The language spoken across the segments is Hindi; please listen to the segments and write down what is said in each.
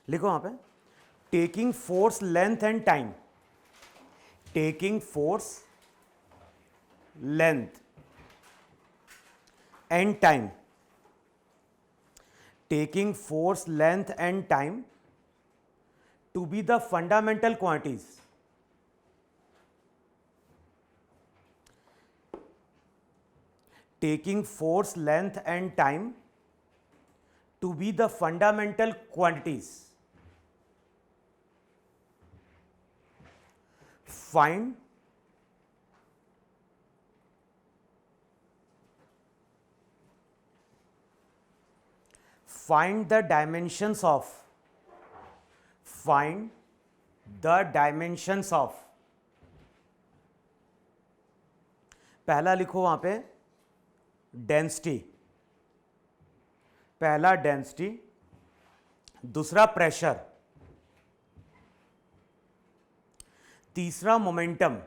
लिखो वहां पे, taking force length and time, taking force length and time, taking force length and time to be the fundamental quantities, taking force length and time to be the fundamental quantities, find find the dimensions of, find the dimensions of, पहला लिखो वहां पे डेंसिटी, पहला डेंसिटी, दूसरा प्रेशर, तीसरा मोमेंटम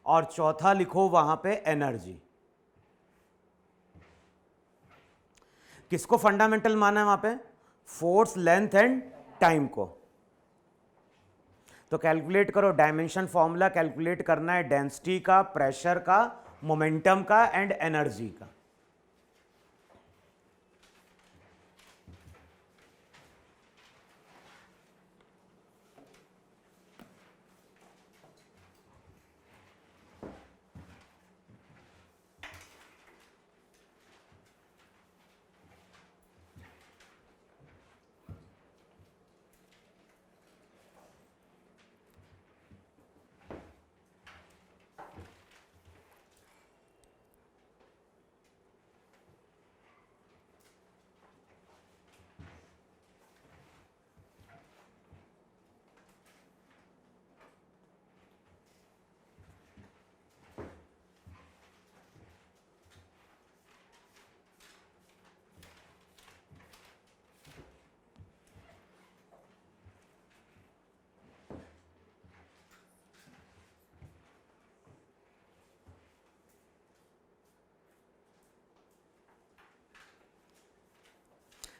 और चौथा लिखो वहां पे एनर्जी। किसको फंडामेंटल माना है वहां पे? फोर्स लेंथ एंड टाइम को। तो कैलकुलेट करो, डायमेंशन फॉर्मूला कैलकुलेट करना है डेंसिटी का, प्रेशर का, मोमेंटम का एंड एनर्जी का।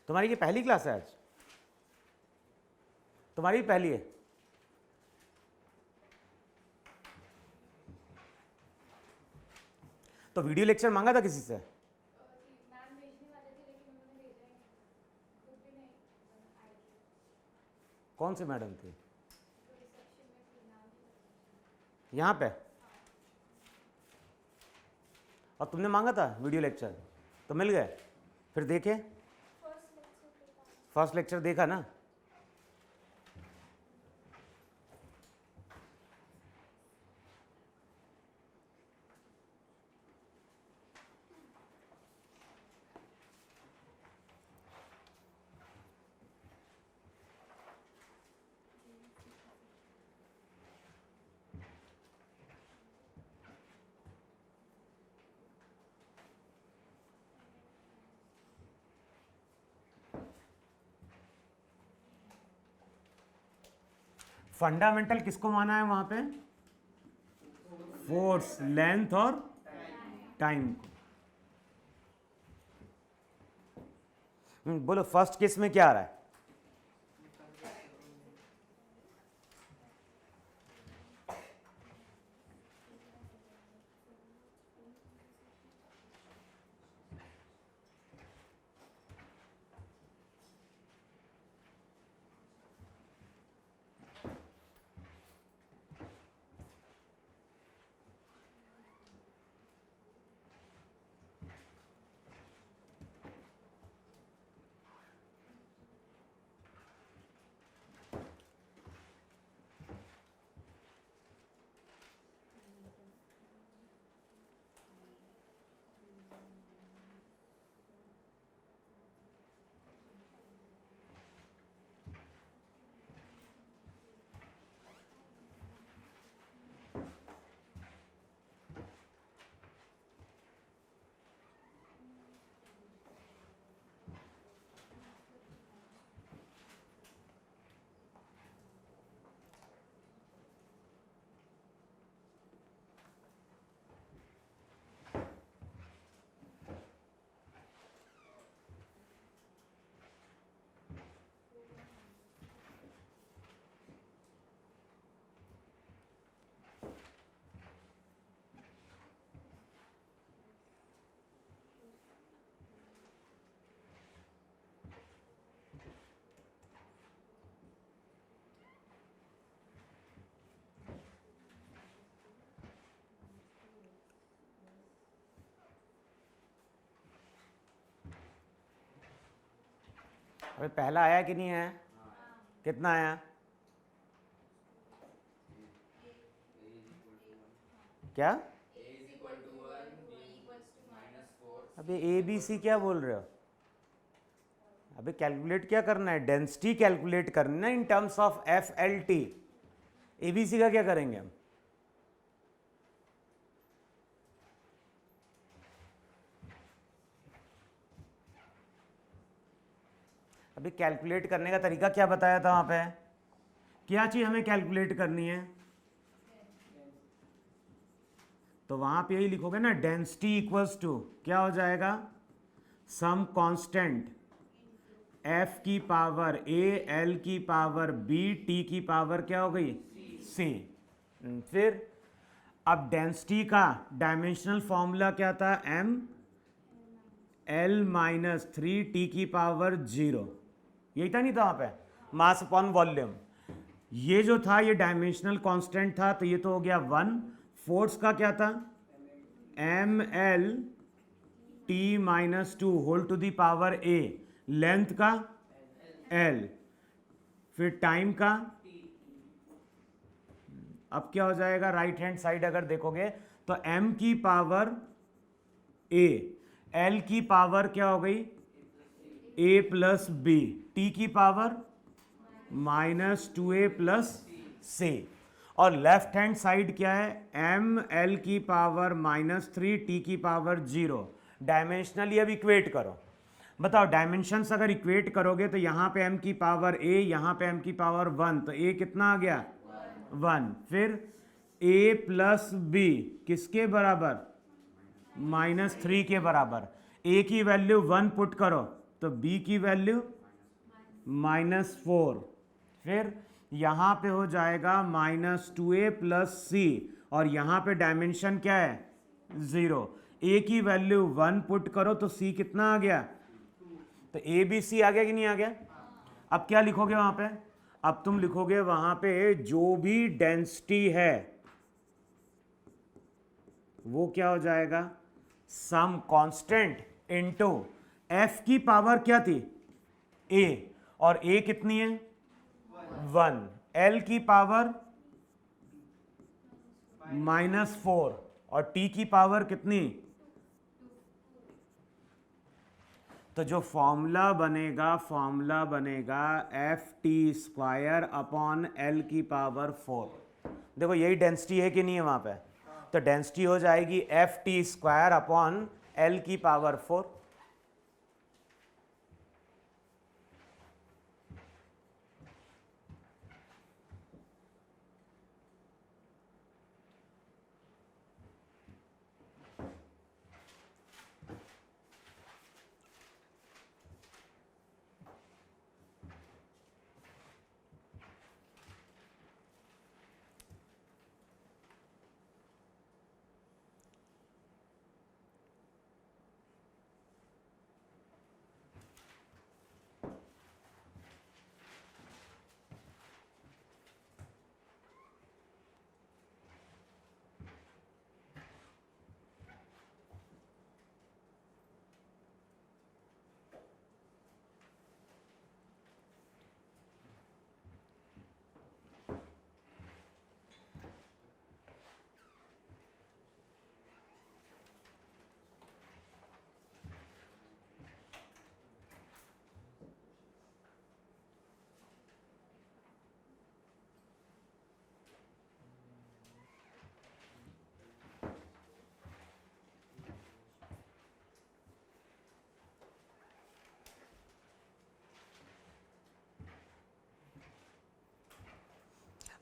तुम्हारी ये पहली क्लास है आज? तुम्हारी पहली है? तो वीडियो लेक्चर मांगा था किसी से? कौन सी मैडम थी? यहां पे? और तुमने मांगा था वीडियो लेक्चर तो मिल गए? फिर देखे? फर्स्ट लेक्चर देखा ना? फंडामेंटल किसको माना है वहां पे? फोर्स, लेंथ और टाइम को। बोलो फर्स्ट केस में क्या आ रहा है? अबे पहला आया कि नहीं आया? कितना आया? क्या? अबे ए बी सी क्या बोल रहे हो? अबे कैलकुलेट क्या करना है? डेंसिटी कैलकुलेट करना है in terms of F L T. A B C का क्या करेंगे हम? अभी कैलकुलेट करने का तरीका क्या बताया था वहां पे? क्या चीज हमें कैलकुलेट करनी है? तो वहां पे यही लिखोगे ना, डेंसिटी इक्वल्स टू क्या हो जाएगा? सम कांस्टेंट एफ की पावर ए, एल की पावर बी, टी की पावर क्या हो गई? सी। फिर अब डेंसिटी का डायमेंशनल फॉर्मूला क्या था? एम एल माइनस 3 टी की पावर 0। यही था नहीं था वहां पे? Mass upon volume. ये जो था ये डायमेंशनल कांस्टेंट था, तो ये तो हो गया 1। फोर्स का क्या था? M L T minus 2 whole to the power A. Length का एल। फिर टाइम का, अब क्या हो जाएगा? राइट हैंड साइड अगर देखोगे तो m की पावर a, l की पावर क्या हो गई? a प्लस बी, t की पावर -2a प्लस c। और लेफ्ट हैंड साइड क्या है? m l की पावर -3 t की पावर 0। डायमेंशनली अब इक्वेट करो। बताओ, डायमेंशंस अगर इक्वेट करोगे तो यहां पे m की पावर a, यहां पे m की पावर 1, तो a कितना आ गया? 1। फिर a प्लस बी किसके बराबर? -3 के बराबर। a की वैल्यू 1 पुट करो तो b की वैल्यू -4। फिर यहां पे हो जाएगा -2a प्लस सी, और यहां पे डायमेंशन क्या है? 0। a की वैल्यू 1 पुट करो तो c कितना आ गया? तो ए बी सी आ गया कि नहीं आ गया? अब क्या लिखोगे वहां पे? अब तुम लिखोगे वहां पे जो भी डेंसिटी है वो क्या हो जाएगा? सम कांस्टेंट इनटू एफ की पावर क्या थी? ए, और ए कितनी है? 1। एल की पावर -4, और टी की पावर कितनी? तो जो फॉर्मूला बनेगा F T square upon L की पावर 4। देखो यही डेंसिटी है कि नहीं है वहां पे? तो डेंसिटी हो जाएगी F T square upon L की पावर 4।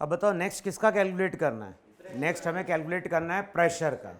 अब बताओ नेक्स्ट किसका कैलकुलेट करना है? नेक्स्ट हमें कैलकुलेट करना है प्रेशर का।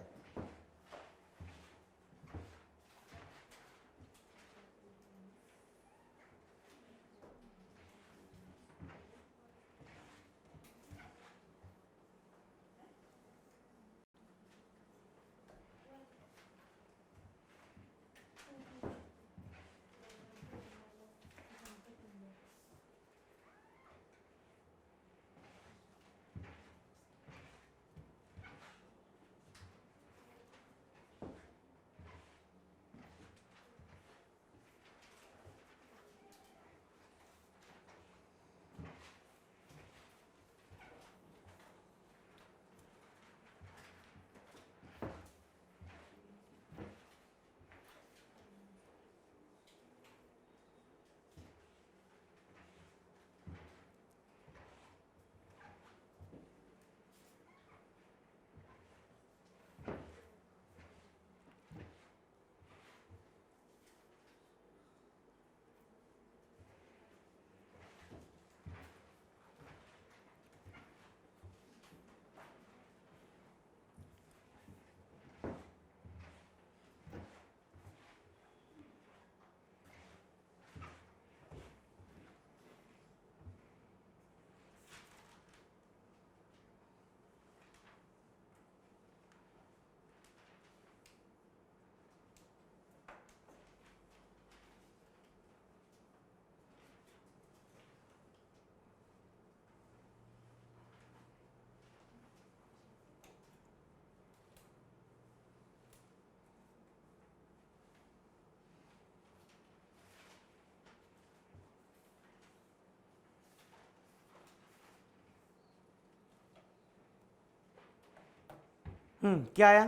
क्या आया?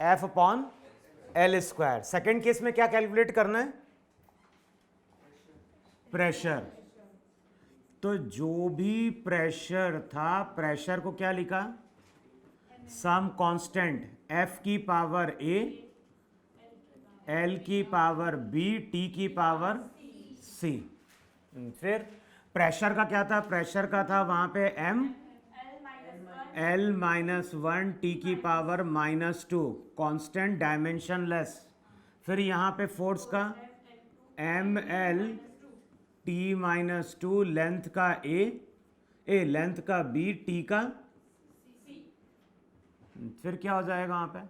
F upon L square. Second case में क्या कैलकुलेट करना है? प्रेशर। तो जो भी प्रेशर था, प्रेशर को क्या लिखा? सम कांस्टेंट एफ की पावर ए, एल की पावर बी, टी की पावर सी। फिर प्रेशर का क्या था? प्रेशर का था वहां पे M, L minus one, T की power minus two, constant dimensionless. फिर यहाँ पे फोर्स का M L T minus two, length का ए लेंथ का बी, टी का। फिर क्या हो जाएगा वहां पे?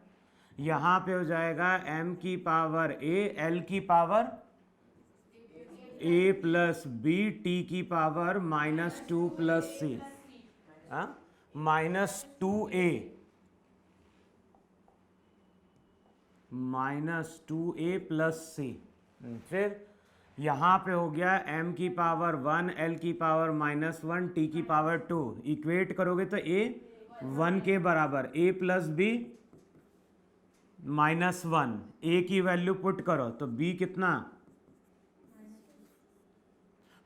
यहाँ पे हो जाएगा एम की पावर ए, एल की पावर ए प्लस बी, टी की power minus two plus C, minus two A, minus two A plus सी। फिर यहाँ पे हो गया एम की पावर वन, एल की पावर माइनस वन, टी की पावर टू। इक्वेट करोगे तो ए वन के बराबर, ए प्लस बी माइनस वन। ए की वैल्यू पुट करो तो बी कितना?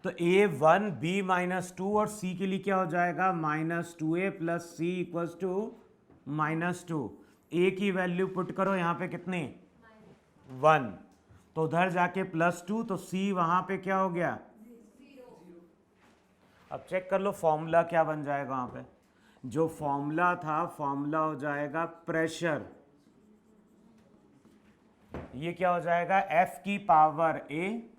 तो ए वन, बी माइनस टू, और सी के लिए क्या हो जाएगा? Minus two A plus C equals to minus two. A की वैल्यू पुट करो यहाँ पे कितनी? वन। तो उधर जाके प्लस टू, तो सी वहां पे क्या हो गया? अब चेक कर लो फॉर्मूला क्या बन जाएगा वहां पे। जो फॉर्मूला था, फॉर्मूला हो जाएगा प्रेशर। ये क्या हो जाएगा? एफ की पावर ए,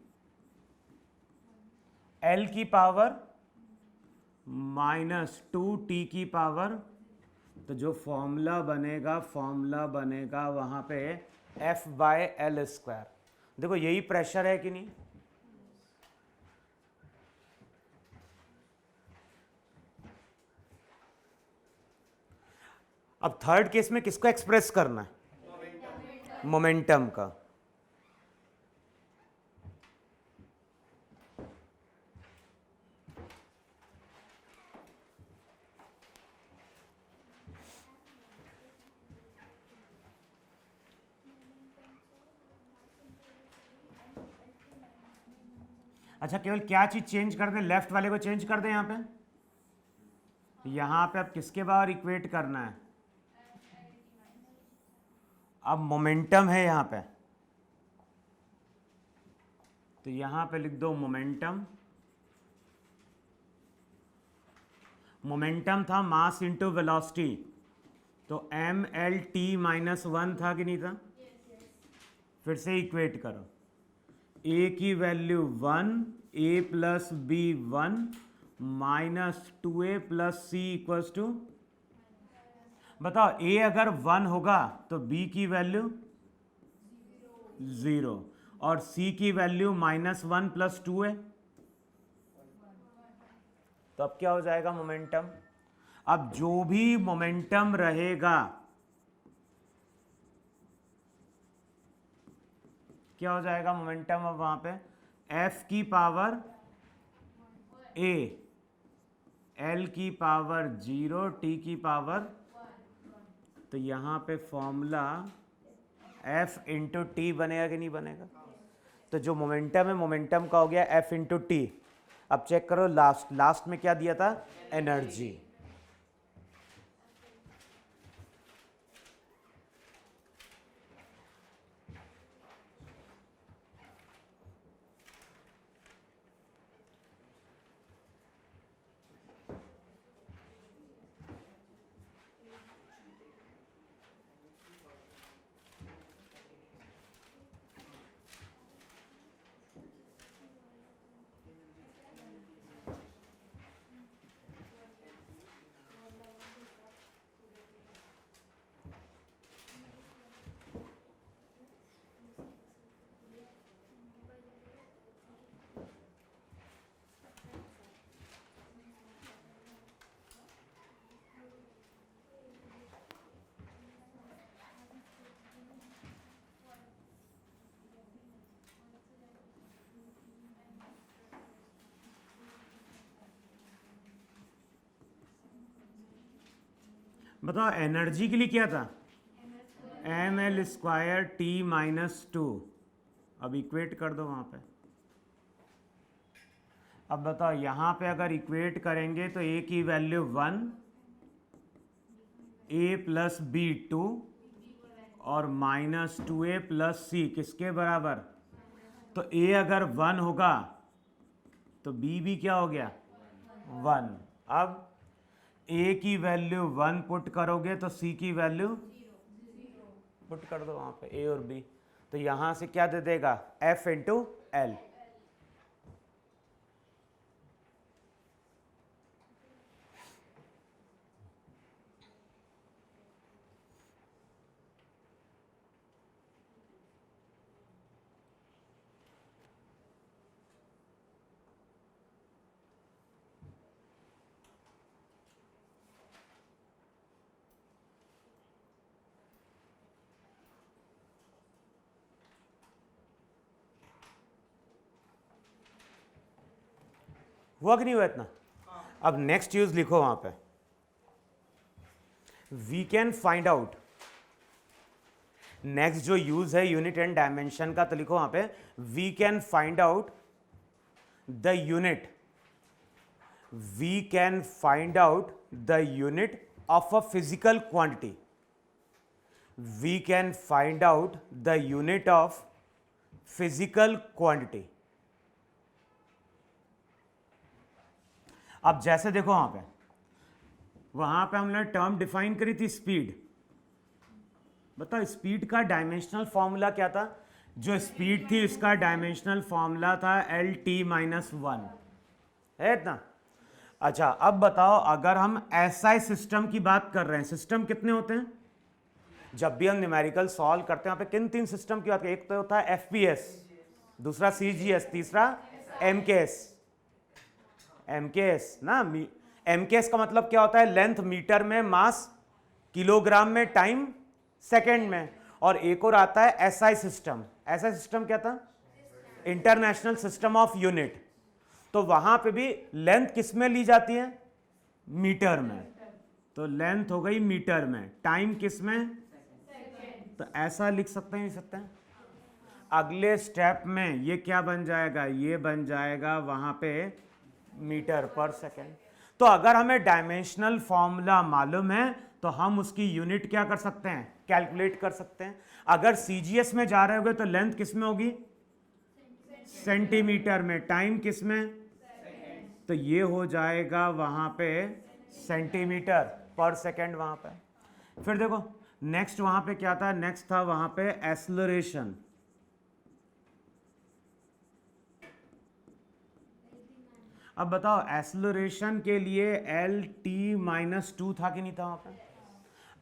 एल की पावर माइनस टू, टी की पावर। तो जो फॉर्मूला बनेगा वहां पे एफ बाय एल स्क्वायर। देखो यही प्रेशर है कि नहीं? अब थर्ड केस में किसको एक्सप्रेस करना है? मोमेंटम का। अच्छा, केवल क्या चीज चेंज कर दें? लेफ्ट वाले को चेंज कर दें यहां पे अब किसके बाहर इक्वेट करना है? अब मोमेंटम है यहां पे, तो यहां पे लिख दो मोमेंटम। मोमेंटम था मास इंटू वेलोसिटी, तो M L T minus one था कि नहीं था? फिर से इक्वेट करो। ए की value one, A plus B one, minus two A plus C equals two. बताओ ए अगर वन होगा तो बी की वैल्यू जीरो, और सी की value minus one plus two है। तो अब क्या हो जाएगा? मोमेंटम। अब जो भी मोमेंटम रहेगा, क्या हो जाएगा मोमेंटम? अब वहां पे एफ की पावर ए, एल की पावर जीरो, टी की पावर। तो यहां पे फॉर्मूला एफ इंटू टी बनेगा कि नहीं बनेगा? तो जो मोमेंटम है, मोमेंटम का हो गया एफ इंटू टी। अब चेक करो लास्ट में क्या दिया था? एनर्जी। बताओ एनर्जी के लिए क्या था, ml स्क्वायर टी माइनस 2। अब इक्वेट कर दो वहाँ पे। अब बताओ यहाँ पे अगर इक्वेट करेंगे तो a की वैल्यू 1, a प्लस बी 2 और माइनस 2a प्लस सी किसके बराबर। तो a अगर 1 होगा तो b भी क्या हो गया 1। अब a की वैल्यू 1 पुट करोगे तो c की वैल्यू पुट कर दो वहाँ पे a और b। तो यहाँ से क्या दे देगा f इंटू एल। हुआ कि नहीं हुआ इतना। अब नेक्स्ट यूज लिखो वहां पे, we can find out. Next जो यूज है यूनिट एंड डायमेंशन का, तो लिखो वहां पे we can find out the unit, we can find out the unit of a physical quantity, we can find out the unit of physical quantity. अब जैसे देखो वहां पे हमने टर्म डिफाइन करी थी स्पीड। बताओ स्पीड का डायमेंशनल फॉर्मूला क्या था। जो स्पीड थी इसका डायमेंशनल फॉर्मूला था एल टी माइनस 1 है इतना। अच्छा अब बताओ अगर हम एसआई सिस्टम की बात कर रहे हैं, सिस्टम कितने होते हैं जब भी हम न्यूमेरिकल सॉल्व करते हैं। यहाँ पे किन 3 सिस्टम की बात करें, एक तो होता है एफपीएस, दूसरा सीजीएस, तीसरा एमकेएस। एमकेएस ना, एमकेएस का मतलब क्या होता है, लेंथ मीटर में, मास किलोग्राम में, टाइम सेकंड में। और एक और आता है एसआई सिस्टम। एसआई सिस्टम क्या था, इंटरनेशनल सिस्टम ऑफ यूनिट। तो वहां पे भी लेंथ किस में ली जाती है, मीटर में। तो लेंथ हो गई मीटर में, टाइम किस में, तो ऐसा लिख सकते हैं, लिख सकते हैं। अगले स्टेप में ये क्या बन जाएगा, ये बन जाएगा वहां पे मीटर पर सेकेंड। तो अगर हमें डायमेंशनल फॉर्मूला मालूम है तो हम उसकी यूनिट क्या कर सकते हैं, कैलकुलेट कर सकते हैं। अगर सीजीएस में जा रहे होगे तो लेंथ किस में होगी, सेंटीमीटर में, टाइम किस में, तो ये हो जाएगा वहां पे सेंटीमीटर पर सेकेंड वहां पे। फिर देखो नेक्स्ट वहां पे क्या था, नेक्स्ट था वहां पे एक्सेलरेशन। अब बताओ एक्सेलरेशन के लिए एल टी माइनस 2 था कि नहीं था वहां पे।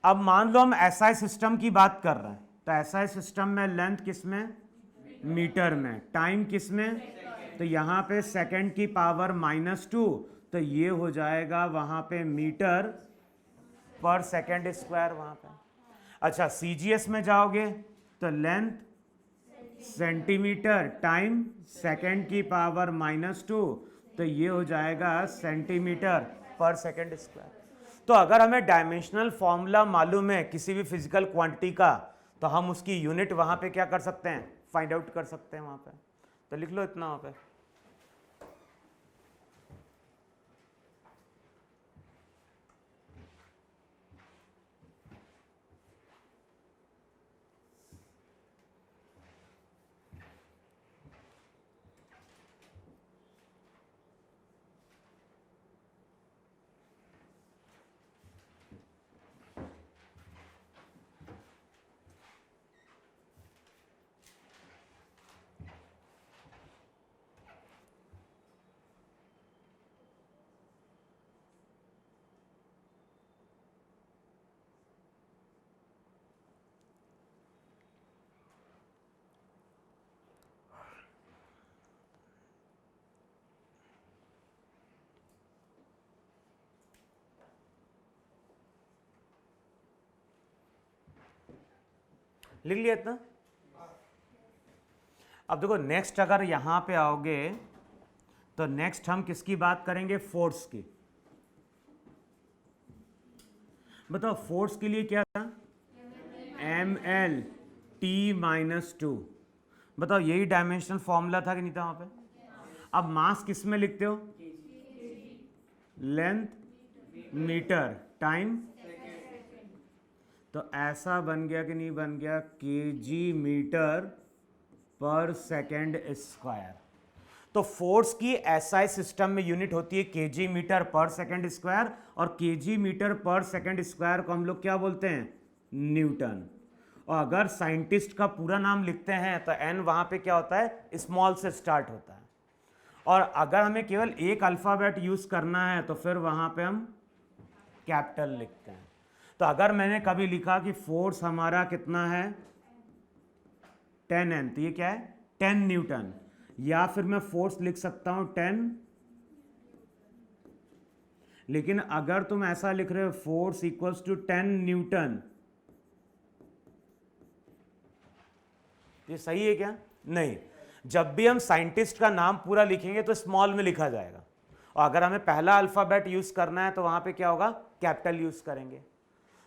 अब मान लो हम एसआई सिस्टम की बात कर रहे हैं, तो एसआई सिस्टम में लेंथ किस में, मीटर में, टाइम किस में, तो यहां पे सेकंड की पावर -2, तो ये हो जाएगा वहां पे मीटर पर सेकंड स्क्वायर वहां पे। अच्छा सीजीएस में जाओगे तो लेंथ सेंटीमीटर, टाइम सेकंड की पावर -2, तो ये हो जाएगा सेंटीमीटर पर सेकंड स्क्वायर। तो अगर हमें डायमेंशनल फॉर्मूला मालूम है किसी भी फिजिकल क्वांटिटी का, तो हम उसकी यूनिट वहां पे क्या कर सकते हैं, फाइंड आउट कर सकते हैं वहां पे। तो लिख लो इतना वहां पे। लिख लिया इतना। अब देखो नेक्स्ट अगर यहां पे आओगे तो नेक्स्ट हम किसकी बात करेंगे, फोर्स की। बताओ फोर्स के लिए क्या था, ml (T-2). बताओ यही डायमेंशनल फॉर्मूला था कि नहीं था वहां पे। अब मास किस में लिखते हो, लेंथ मीटर टाइम, तो ऐसा बन गया कि नहीं बन गया, kg मीटर पर सेकेंड स्क्वायर। तो फोर्स की एसआई सिस्टम में यूनिट होती है kg मीटर पर सेकेंड स्क्वायर, और kg मीटर पर सेकेंड स्क्वायर को हम लोग क्या बोलते हैं, न्यूटन। और अगर साइंटिस्ट का पूरा नाम लिखते हैं तो एन वहां पे क्या होता है, स्मॉल से स्टार्ट होता है। और अगर हमें केवल एक अल्फाबेट यूज करना है तो फिर वहां पे हम कैपिटल लिखते हैं। तो अगर मैंने कभी लिखा कि फोर्स हमारा कितना है 10N, तो ये क्या है 10 न्यूटन, या फिर मैं फोर्स लिख सकता हूं 10। लेकिन अगर तुम ऐसा लिख रहे हो फोर्स इक्वल्स टू 10 न्यूटन, ये सही है क्या, नहीं। जब भी हम साइंटिस्ट का नाम पूरा लिखेंगे तो स्मॉल में लिखा जाएगा, और अगर हमें पहला अल्फाबेट यूज करना है तो वहां पे क्या होगा, कैपिटल यूज करेंगे।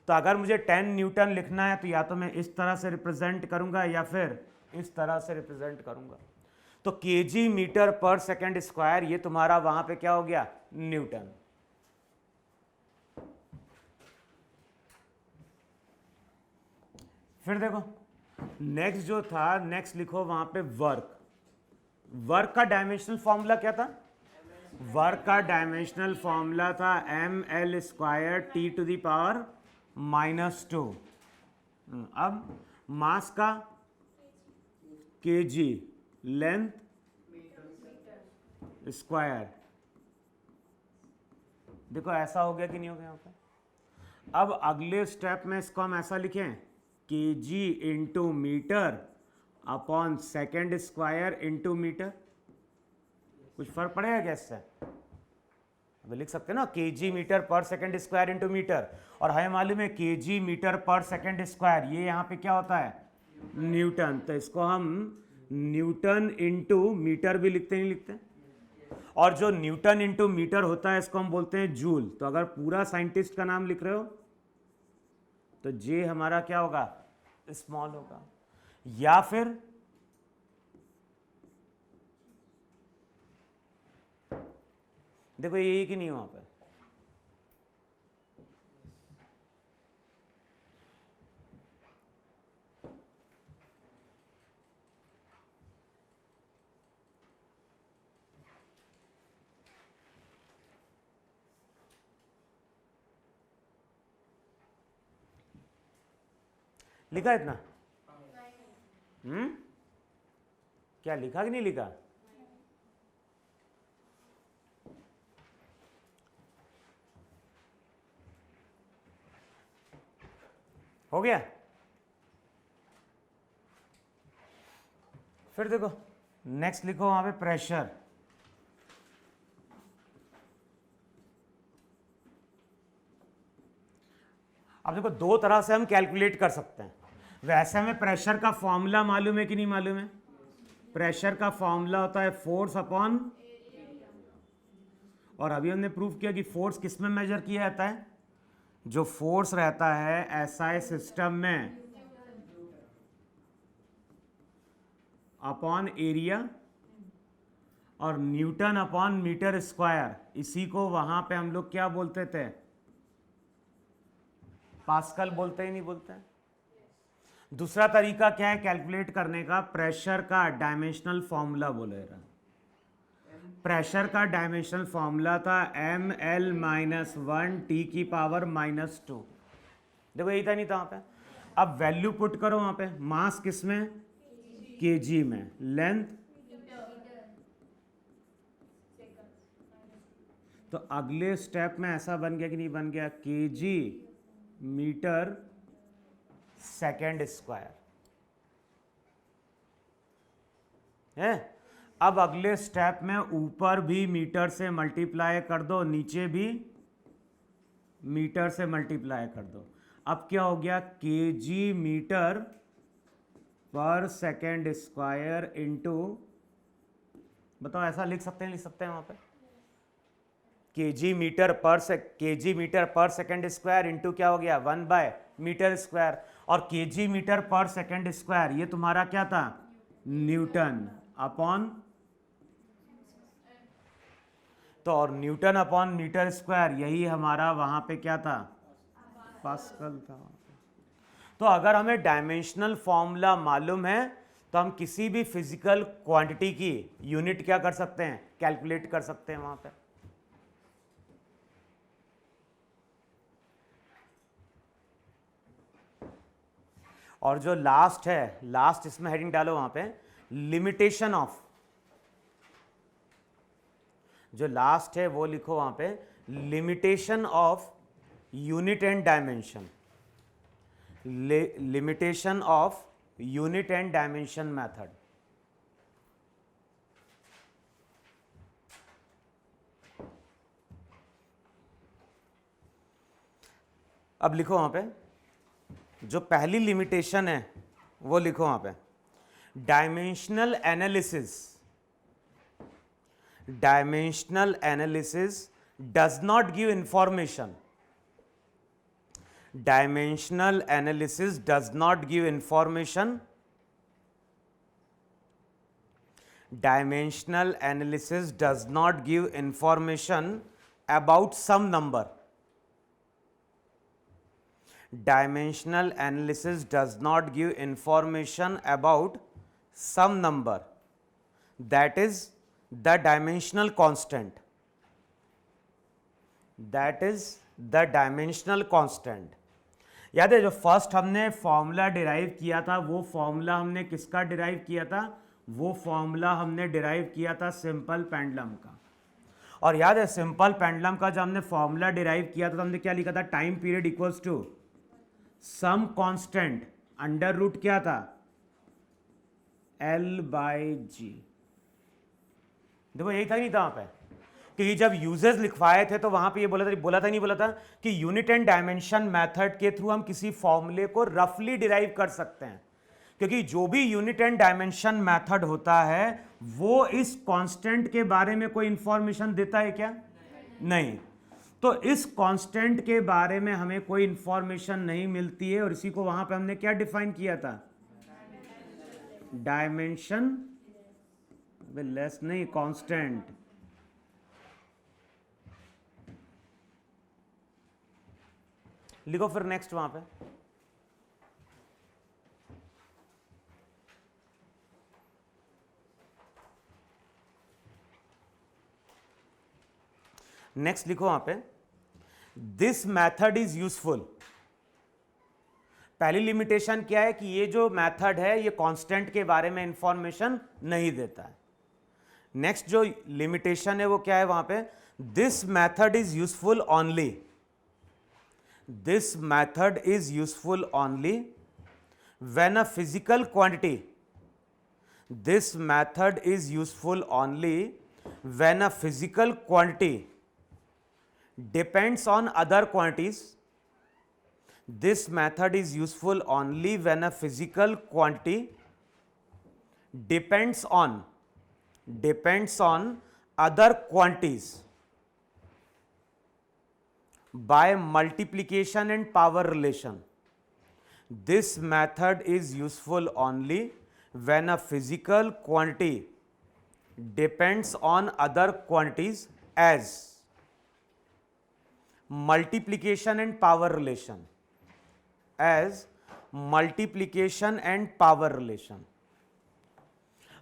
तो अगर मुझे 10 न्यूटन लिखना है तो या तो मैं इस तरह से रिप्रेजेंट करूंगा या फिर इस तरह से रिप्रेजेंट करूंगा। तो केजी मीटर पर सेकेंड स्क्वायर ये तुम्हारा वहां पे क्या हो गया, न्यूटन। फिर देखो नेक्स्ट जो था, नेक्स्ट लिखो वहां पे वर्क। वर्क का डायमेंशनल फॉर्मूला क्या था, वर्क का डायमेंशनल फॉर्मूला था ml² T⁻⁻²। अब मास का kg, लेंथ स्क्वायर। देखो ऐसा हो गया कि नहीं हो गया यहाँ पे। अब अगले स्टेप में इसको हम ऐसा लिखें, kg into metre upon second square into metre. कुछ फर्क पड़ेगा क्या इससे, अब लिख सकते हैं ना kg मीटर पर सेकेंड स्क्वायर इंटू मीटर, और हमें मालूम है kg मीटर पर सेकेंड स्क्वायर ये यहाँ पे क्या होता है, न्यूटन। तो इसको हम न्यूटन इंटू मीटर भी लिखते नहीं लिखते, और जो न्यूटन इंटू मीटर होता है इसको हम बोलते हैं जूल। तो अगर पूरा साइंटिस्ट का नाम लिख रहे हो तो जे हमारा क्या होगा, स्मॉल होगा। या फिर देखो यही कि नहीं वहां पे, लिखा इतना, क्या लिखा कि नहीं लिखा, हो गया। फिर देखो नेक्स्ट लिखो वहां पे प्रेशर। अब देखो दो तरह से हम कैलकुलेट कर सकते हैं। वैसे हमें प्रेशर का फॉर्मूला मालूम है कि नहीं मालूम है, प्रेशर का फॉर्मूला होता है फोर्स अपॉन, और अभी हमने प्रूव किया कि फोर्स किस में मेजर किया जाता है, जो फोर्स रहता है एसआई सिस्टम में अपॉन एरिया, और न्यूटन अपॉन मीटर स्क्वायर, इसी को वहां पे हम लोग क्या बोलते थे, पास्कल बोलते ही नहीं बोलते हैं। दूसरा तरीका क्या है कैलकुलेट करने का, प्रेशर का डायमेंशनल फॉर्मूला बोलेगा। प्रेशर का डायमेंशनल फॉर्मूला था ml-1T⁻²। देखो यही था नहीं था वहां पे। अब वैल्यू पुट करो वहां पे, मास किस में, केजी में, लेंथ, तो अगले स्टेप में ऐसा बन गया कि नहीं बन गया, केजी मीटर सेकेंड स्क्वायर है। अब अगले स्टेप में ऊपर भी मीटर से मल्टीप्लाई कर दो, नीचे भी मीटर से मल्टीप्लाई कर दो। अब क्या हो गया, केजी मीटर पर सेकेंड स्क्वायर इंटू, बताओ ऐसा लिख सकते हैं वहां पे, केजी मीटर पर सेकेंड स्क्वायर इंटू क्या हो गया 1/मीटर स्क्वायर, और केजी मीटर पर सेकेंड स्क्वायर ये तुम्हारा क्या था न्यूटन अपॉन, तो और न्यूटन अपॉन मीटर स्क्वायर यही हमारा वहां पे क्या था पास्कल था। तो अगर हमें डायमेंशनल फॉर्मूला मालूम है तो हम किसी भी फिजिकल क्वांटिटी की यूनिट क्या कर सकते हैं कैलकुलेट कर सकते हैं वहां पे। और जो लास्ट है, लास्ट इसमें हेडिंग डालो वहां पे लिमिटेशन ऑफ, जो लास्ट है वो लिखो वहां पे limitation of unit and dimension, limitation of unit and dimension method. अब लिखो वहां पे जो पहली लिमिटेशन है वो लिखो वहां पे dimensional analysis does not give information, dimensional analysis does not give information, dimensional analysis does not give information about some number, dimensional analysis does not give information about some number, that is the dimensional constant, that is the dimensional constant। याद है जो फर्स्ट हमने फॉर्मूला डिराइव किया था वो फॉर्मूला हमने किसका डिराइव किया था, वो फॉर्मूला हमने डिराइव किया था सिंपल पेंडुलम का। और याद है सिंपल पेंडुलम का जब हमने फॉर्मूला डिराइव किया था तो हमने क्या लिखा था time period equals to some constant under root क्या था L/G। देखो यही था नहीं था वहां पे, क्योंकि जब यूजर्स लिखवाए थे तो वहां पे ये बोला था कि यूनिट एंड डायमेंशन मेथड के थ्रू हम किसी फॉर्मूले को रफली डिराइव कर सकते हैं, क्योंकि जो भी यूनिट एंड डायमेंशन मेथड होता है वो इस कांस्टेंट के बारे में कोई इंफॉर्मेशन देता है क्या, नहीं। तो इस कांस्टेंट के बारे में हमें कोई इंफॉर्मेशन नहीं मिलती है, और इसी को वहां पे हमने क्या डिफाइन किया था डायमेंशन लेस नहीं कांस्टेंट। लिखो फिर नेक्स्ट वहां पे नेक्स्ट लिखो वहां पे दिस मैथड इज यूजफुल। पहली लिमिटेशन क्या है कि ये जो मैथड है ये कांस्टेंट के बारे में इंफॉर्मेशन नहीं देता है। नेक्स्ट जो लिमिटेशन है वो क्या है वहां पे this method is useful only, this method is useful only when a physical quantity, this method is useful only when a physical quantity depends on other quantities, this method is useful only when a physical quantity depends on other quantities by multiplication and power relation. This method is useful only when a physical quantity depends on other quantities as multiplication and power relation, as multiplication and power relation।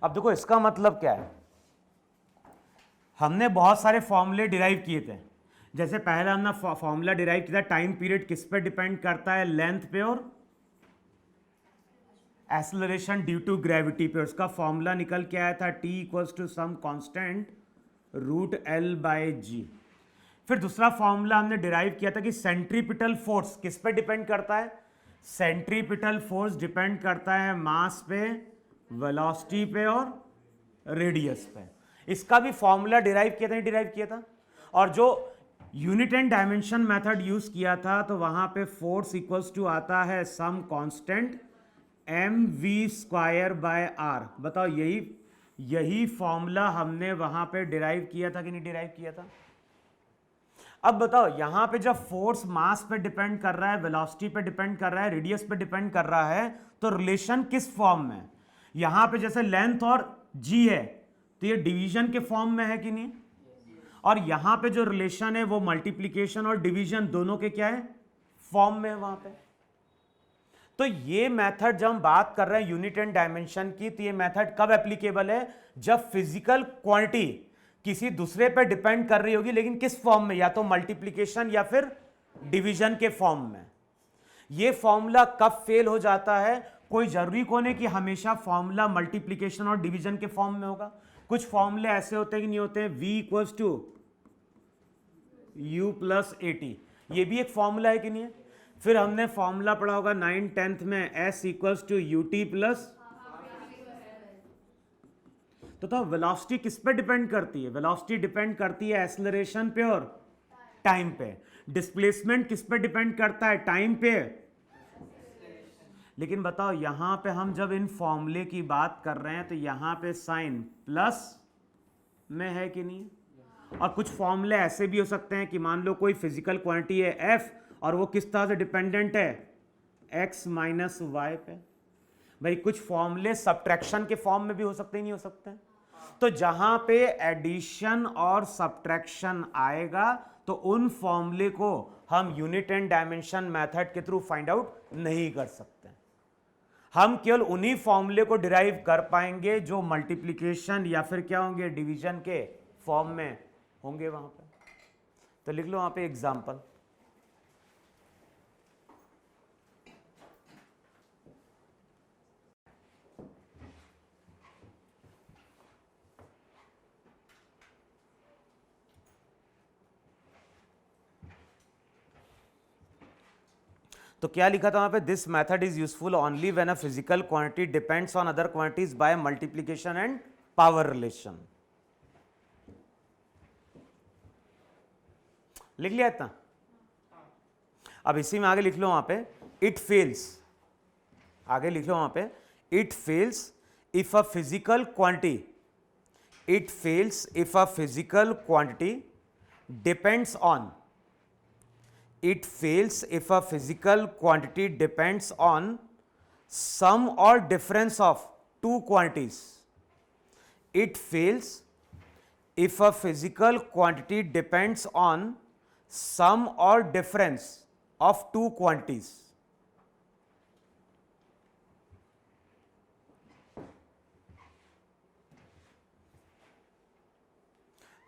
अब देखो इसका मतलब क्या है, हमने बहुत सारे फॉर्मूले डिराइव किए थे। जैसे पहला हमने फॉर्मूला डिराइव किया था टाइम पीरियड किस पे डिपेंड करता है लेंथ पे और एक्सेलरेशन ड्यू टू ग्रेविटी पे, उसका फॉर्मूला निकल के आया था T equals to some constant root L/G। फिर दूसरा फॉर्मूला हमने डिराइव किया था कि सेंट्रीपिटल फोर्स किस पे डिपेंड करता है, सेंट्रीपिटल फोर्स डिपेंड करता है मास पे, वेलोसिटी पे और रेडियस पे। इसका भी फॉर्मूला डिराइव किया था, नहीं डिराइव किया था। और जो unit and dimension method use किया था तो वहां पे फोर्स इक्वल्स टू आता है सम कांस्टेंट mv²/r। बताओ यही फॉर्मूला हमने वहां पे डिराइव किया था कि नहीं डिराइव किया था। अब बताओ यहां पे जब फोर्स मास पे डिपेंड कर रहा है, वेलोसिटी पे डिपेंड कर रहा है, रेडियस पे डिपेंड कर रहा है, तो रिलेशन किस फॉर्म में? यहां पे जैसे लेंथ और जी है तो ये डिवीजन के फॉर्म में है कि नहीं? और यहां पे जो रिलेशन है वो मल्टीप्लीकेशन और डिवीजन दोनों के क्या है? फॉर्म में है वहां पे। तो ये मेथड जब हम बात कर रहे हैं यूनिट एंड डायमेंशन की, तो ये मेथड कब एप्लीकेबल है? जब फिजिकल क्वांटिटी किसी दूसरे पे डिपेंड कर रही होगी, लेकिन किस फॉर्म में? या तो मल्टीप्लीकेशन या फिर डिवीजन के फॉर्म में। ये फॉर्मूला कब फेल हो जाता है? कोई जरूरी कौन है कि हमेशा फॉर्मूला मल्टीप्लीकेशन और डिवीजन के फॉर्म में होगा। कुछ फॉर्मूले ऐसे होते हैं कि नहीं होते हैं। v equals to u plus A T, ये भी एक फॉर्मूला है कि नहीं है? फिर हमने फॉर्मूला पढ़ा होगा 9th में s equals to U T plus. तो वेलोसिटी किस पे डिपेंड करती है? वेलोसिटी डिपेंड करती है एक्सेलरेशन पे और टाइम पे। डिस्प्लेसमेंट किस पे डिपेंड करता है? टाइम पे। लेकिन बताओ यहां पे हम जब इन फॉर्मूले की बात कर रहे हैं तो यहां पे साइन प्लस में है कि नहीं? और कुछ फॉर्मूले ऐसे भी हो सकते हैं कि मान लो कोई फिजिकल क्वांटिटी है एफ और वो किस तरह से डिपेंडेंट है? एक्स माइनस वाई पे। भाई कुछ फॉर्मूले सब्ट्रैक्शन के फॉर्म में भी हो सकते, नहीं हो सकते? तो जहां पे एडिशन और सब्ट्रैक्शन आएगा तो उन फॉर्मूले को हम यूनिट एंड डायमेंशन मेथड के थ्रू फाइंड आउट नहीं कर सकते। हम केवल उन्हीं फॉर्मूले को डिराइव कर पाएंगे जो मल्टीप्लिकेशन या फिर क्या होंगे? डिवीजन के फॉर्म में होंगे वहां पे। तो लिख लो वहां पे एग्जांपल। तो क्या लिखा था वहां पे? This method is useful only when a physical quantity depends on other quantities by multiplication and power relation. लिख लिया इतना? अब इसी में आगे लिख लो वहां पे इट फेल्स। आगे लिख लो वहां पे it fails if a physical quantity, it fails if a physical quantity depends on, it fails if a physical quantity depends on sum or difference of two quantities. It fails if a physical quantity depends on sum or difference of two quantities.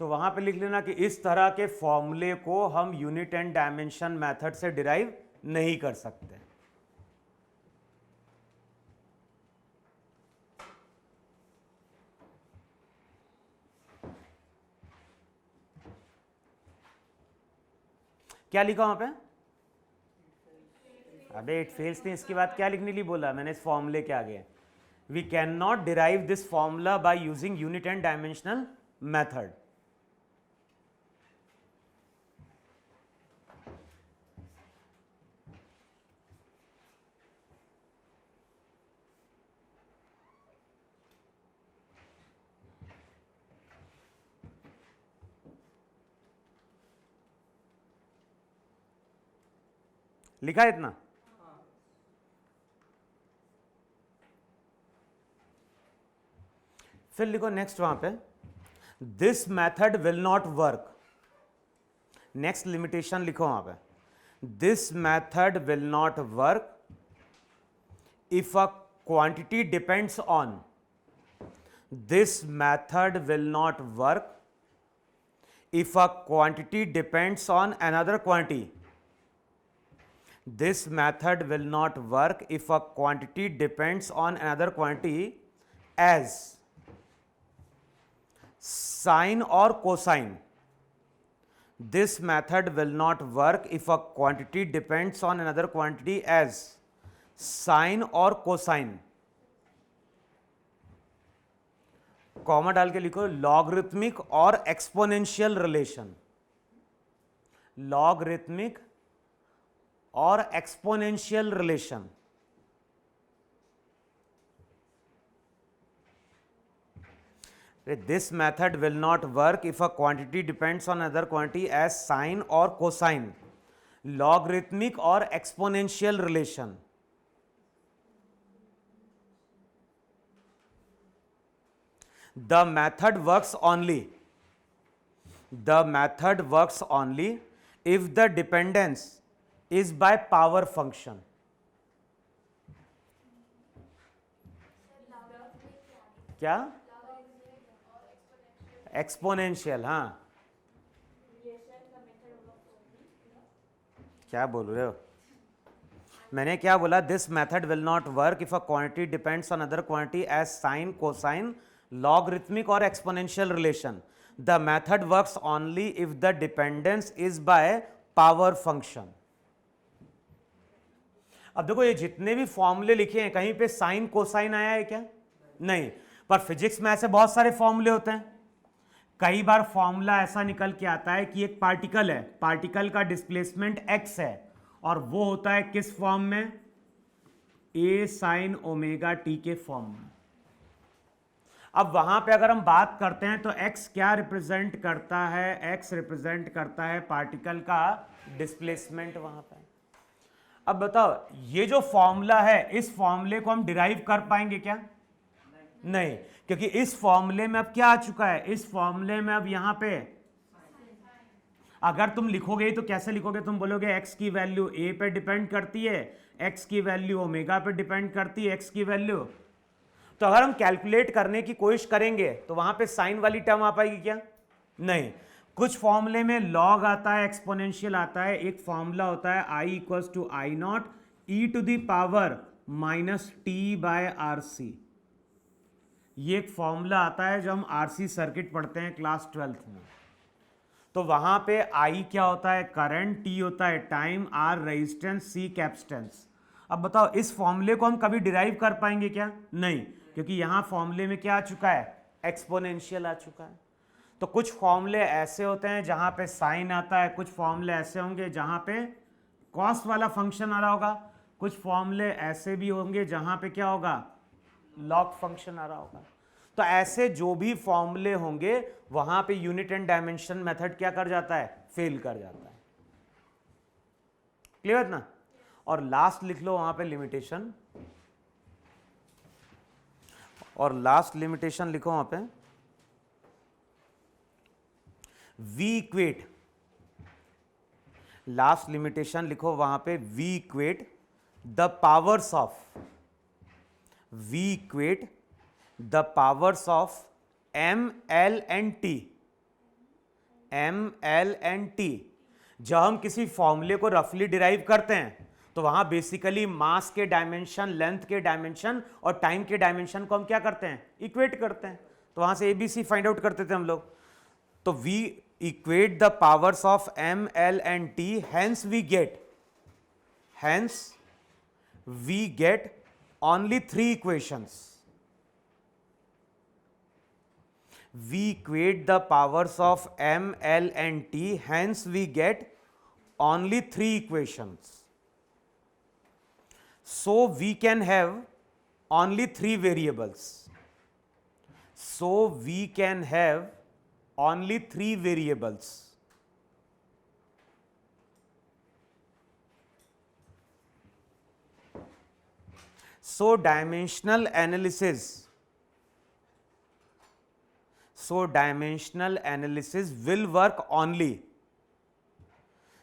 तो वहां पे लिख लेना कि इस तरह के फॉर्मूले को हम यूनिट एंड डायमेंशन मेथड से डिराइव नहीं कर सकते। क्या लिखा वहां पे? अबे इट फेल्स नहीं, इसके बाद क्या लिखने के लिए बोला मैंने इस फॉर्मूले के आगे? We can not derive this formula by using unit and dimensional method. लिखा है इतना? फिर लिखो नेक्स्ट वहां पे this method will not work. Next limitation लिखो वहां पे this method will not work if a quantity depends on, this method will not work if a quantity depends on another quantity. This method will not work if a quantity depends on another quantity as sine or cosine. This method will not work if a quantity depends on another quantity as sine or cosine. Comma डाल के लिखो लॉगरिथमिक और एक्सपोनेंशियल रिलेशन। लॉगरिथमिक और exponential relation. This method will not work if a quantity depends on other quantity as sine or cosine, logarithmic or exponential relation. The method works only if the dependence is by power function. क्या? एक्सपोनेंशियल. हाँ, क्या बोल रहे हो? मैंने क्या बोला? This method will not work if a quantity depends on other quantity as sine, cosine, logarithmic और exponential relation. The method works only if the dependence is by power function. अब देखो, ये जितने भी फॉर्मूले लिखे हैं, कहीं पे साइन कोसाइन आया है क्या? नहीं. पर फिजिक्स में ऐसे बहुत सारे फॉर्मूले होते हैं. कई बार फॉर्मूला ऐसा निकल के आता है कि एक पार्टिकल है, पार्टिकल का डिस्प्लेसमेंट x है, और वो होता है किस फॉर्म में? a साइन ओमेगा t के फॉर्म में. अब वहां पे अगर हम बात करते हैं तो x क्या रिप्रेजेंट करता है? x रिप्रेजेंट करता है पार्टिकल का डिस्प्लेसमेंट वहां पे. अब बताओ, ये जो फॉर्मूला है, इस फॉर्मूले को हम डिराइव कर पाएंगे क्या? नहीं, क्योंकि इस फॉर्मूले में अब क्या आ चुका है? इस फॉर्मूले में अब यहां पे अगर तुम लिखोगे तो कैसे लिखोगे? तुम बोलोगे x की वैल्यू a पे डिपेंड करती है, x की वैल्यू ओमेगा पे डिपेंड करती है, x की वैल्यू. तो अगर हम कैलकुलेट करने की कोशिश करेंगे तो वहां पे साइन वाली टर्म आ पाएगी क्या? नहीं. कुछ फॉर्मूले में लॉग आता है, एक्सपोनेंशियल आता है. एक फॉर्मूला होता है I equals to I not E to the power minus T by R C. ये एक फॉर्मूला आता है जो हम आरसी सर्किट पढ़ते हैं क्लास 12th में. तो वहां पे I क्या होता है? करंट. T होता है time. R resistance. C capacitance. अब बताओ, इस फॉर्मूले को हम कभी डिराइव कर पाएंगे क्या? नहीं, क्योंकि यहां फॉर्मूले में क्या आ चुका है? एक्सपोनेंशियल आ चुका है. तो कुछ फॉर्मूले ऐसे होते हैं जहां पे साइन आता है, कुछ फॉर्मूले ऐसे होंगे जहां पे कॉस वाला फंक्शन आ रहा होगा, कुछ फॉर्मूले ऐसे भी होंगे जहां पे क्या होगा? लॉग फंक्शन आ रहा होगा. तो ऐसे जो भी फॉर्मूले होंगे वहां पे यूनिट एंड डायमेंशन मेथड क्या कर जाता है? फेल कर जाता है. क्लियर ना? और लास्ट लिख लो वहां पे लिमिटेशन, और लास्ट लिमिटेशन लिखो वहां पे वी इक्वेट. लास्ट लिमिटेशन लिखो वहां पे we equate the powers of V equate the powers of M, L and T. M, L and T. जब हम किसी फॉर्मूले को रफली डिराइव करते हैं तो वहां बेसिकली मास के डायमेंशन, लेंथ के डायमेंशन और टाइम के डायमेंशन को हम क्या करते हैं? इक्वेट करते हैं. तो वहां से ABC फाइंड आउट करते थे हम लोग. तो V equate the powers of M, L and T. Hence we get only three equations. We equate the powers of M, L and T. Hence we get only three equations. So we can have only three variables. So we can have only three variables. So dimensional analysis will work only.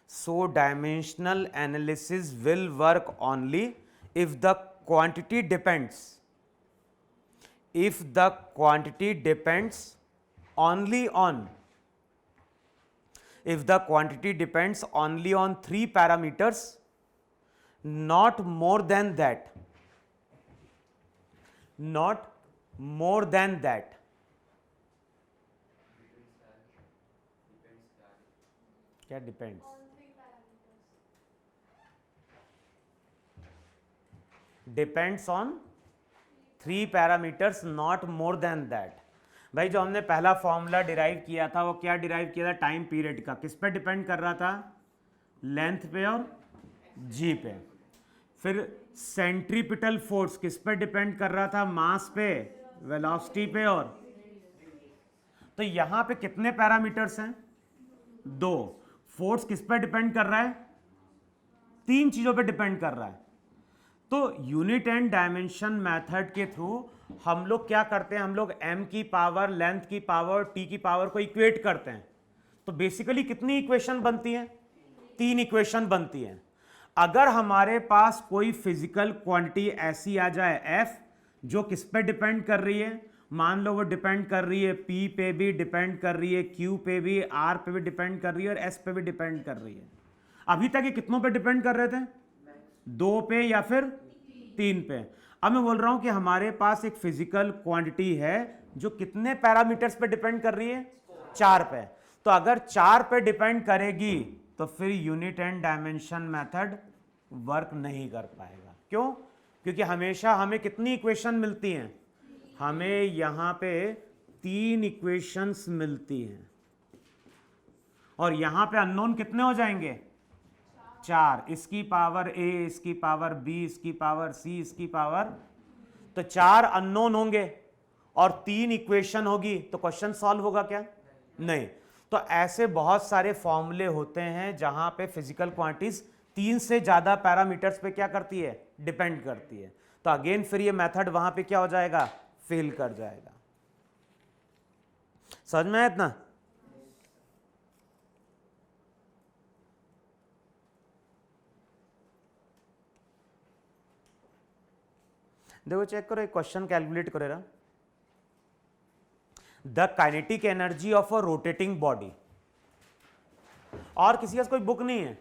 So dimensional analysis will work only if the quantity depends. If the quantity depends only on three parameters, not more than that. Not more than that. क्या depends? Depends on three parameters, not more than that. भाई, जो हमने पहला फॉर्मूला डिराइव किया था वो क्या डिराइव किया था? टाइम पीरियड का. किस पे डिपेंड कर रहा था? लेंथ पे और जी पे. फिर सेंट्रीपिटल फोर्स किस पे डिपेंड कर रहा था? मास पे, वेलोसिटी पे और तो यहां पे कितने पैरामीटर्स हैं? 2। फोर्स किस पे डिपेंड कर रहा है? 3 चीजों पे डिपेंड कर रहा है। तो यूनिट एंड डायमेंशन मेथड के थ्रू हम लोग क्या करते हैं, हम लोग m की पावर, लेंथ की पावर, t की पावर को इक्वेट करते हैं। तो बेसिकली कितनी इक्वेशन बनती है? 3 इक्वेशन बनती है। अगर हमारे पास कोई फिजिकल क्वांटिटी ऐसी आ जाए f, जो किस पे डिपेंड कर रही है, मान लो वो डिपेंड कर रही है p पे भी डिपेंड कर रही है, q पे भी, r पे भी डिपेंड कर रही है और s पे भी डिपेंड कर रही है। अभी तक ये कितनों पे डिपेंड कर रहे थे? 2 पे या फिर 3 पे। अब मैं बोल रहा हूं कि हमारे पास एक फिजिकल क्वांटिटी है जो कितने पैरामीटर्स पे डिपेंड कर रही है? 4 पे। तो अगर 4 पे डिपेंड करेगी तो फिर unit and dimension method work नहीं कर पाएगा। क्यों? क्योंकि हमेशा हमें कितनी इक्वेशन मिलती हैं? हमें यहां पे 3 इक्वेशंस मिलती हैं और यहां पे अननोन कितने हो जाएंगे? 4। इसकी पावर a, इसकी पावर b, इसकी पावर c, इसकी पावर, तो 4 अननोन होंगे और 3 इक्वेशन होगी। तो क्वेश्चन सॉल्व होगा क्या? नहीं। तो ऐसे बहुत सारे फॉर्मूले होते हैं जहां पे फिजिकल क्वांटिटीज 3 से ज्यादा पैरामीटर्स पे क्या करती है? डिपेंड करती है। तो अगेन फिर ये मेथड वहां पे क्या हो जाएगा? फेल कर जाएगा। समझ में आया इतना? देखो चेक करो, एक क्वेश्चन कैलकुलेट करो रहा। The kinetic energy of a rotating body. और किसी का कोई बुक नहीं है?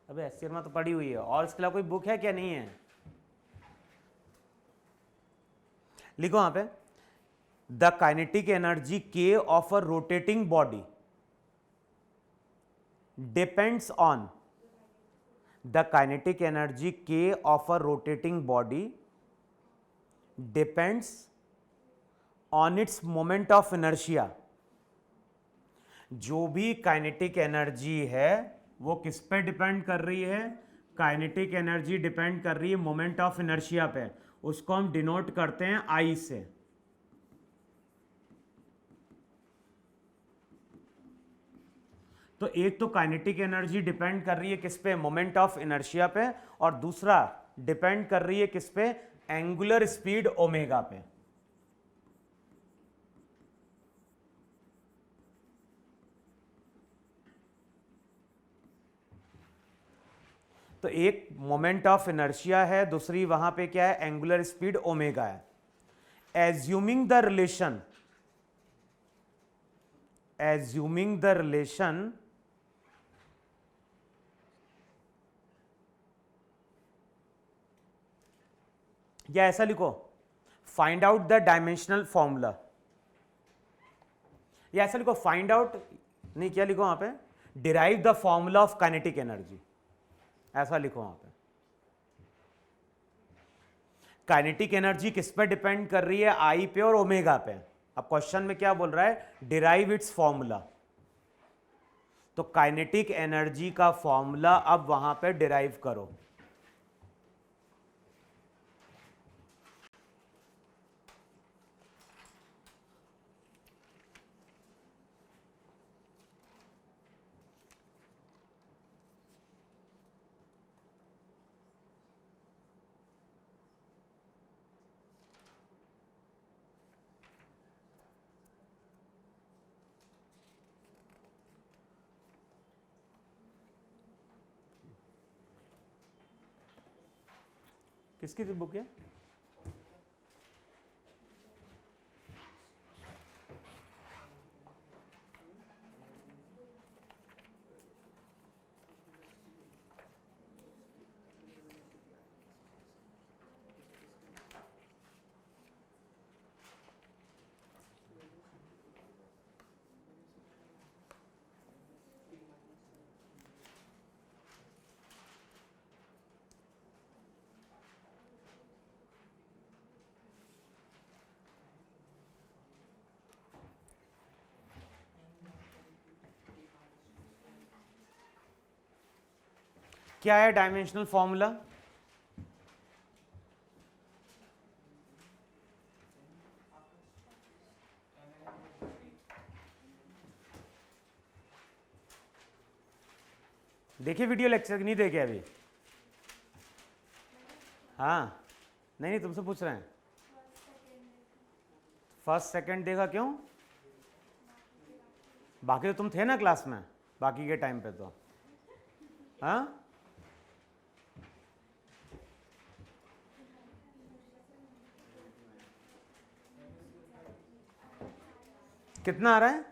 अबे एससीआर में तो पड़ी हुई है। और इसके अलावा कोई बुक है क्या? नहीं है। लिखो वहां पे, the kinetic energy K of a rotating body depends on, the kinetic energy K of a rotating body depends on its moment of inertia. जो भी काइनेटिक एनर्जी है वो किस पे डिपेंड कर रही है? काइनेटिक एनर्जी डिपेंड कर रही है मोमेंट ऑफ इनर्शिया पे। उसको हम डिनोट करते हैं आई से। तो एक तो काइनेटिक एनर्जी डिपेंड कर रही है किस पे? मोमेंट ऑफ इनर्शिया पे। और दूसरा डिपेंड कर रही है किस पे? एंगुलर स्पीड ओमेगा पे। तो एक मोमेंट ऑफ इनर्शिया है, दूसरी वहां पे क्या है? एंगुलर स्पीड ओमेगा है। Assuming the relation, assuming the relation या ऐसा लिखो, find out the dimensional formula. या ऐसा लिखो, फाइंड आउट, नहीं क्या लिखो वहां पे? Derive the formula of kinetic energy. ऐसा लिखो वहां पे। काइनेटिक एनर्जी किस पे डिपेंड कर रही है? आई पे और ओमेगा पे। अब क्वेश्चन में क्या बोल रहा है? Derive it's formula. तो काइनेटिक एनर्जी का फॉर्मूला अब वहां पे डिराइव करो। किसकी बुक है? क्या है डायमेंशनल फॉर्मूला? देखिए वीडियो लेक्चर नहीं देखे अभी? हाँ, नहीं नहीं तुमसे पूछ रहे हैं। फर्स्ट सेकंड देखा क्यों? बाकी तो तुम थे ना क्लास में बाकी के टाइम पे तो। हाँ, कितना आ रहा है?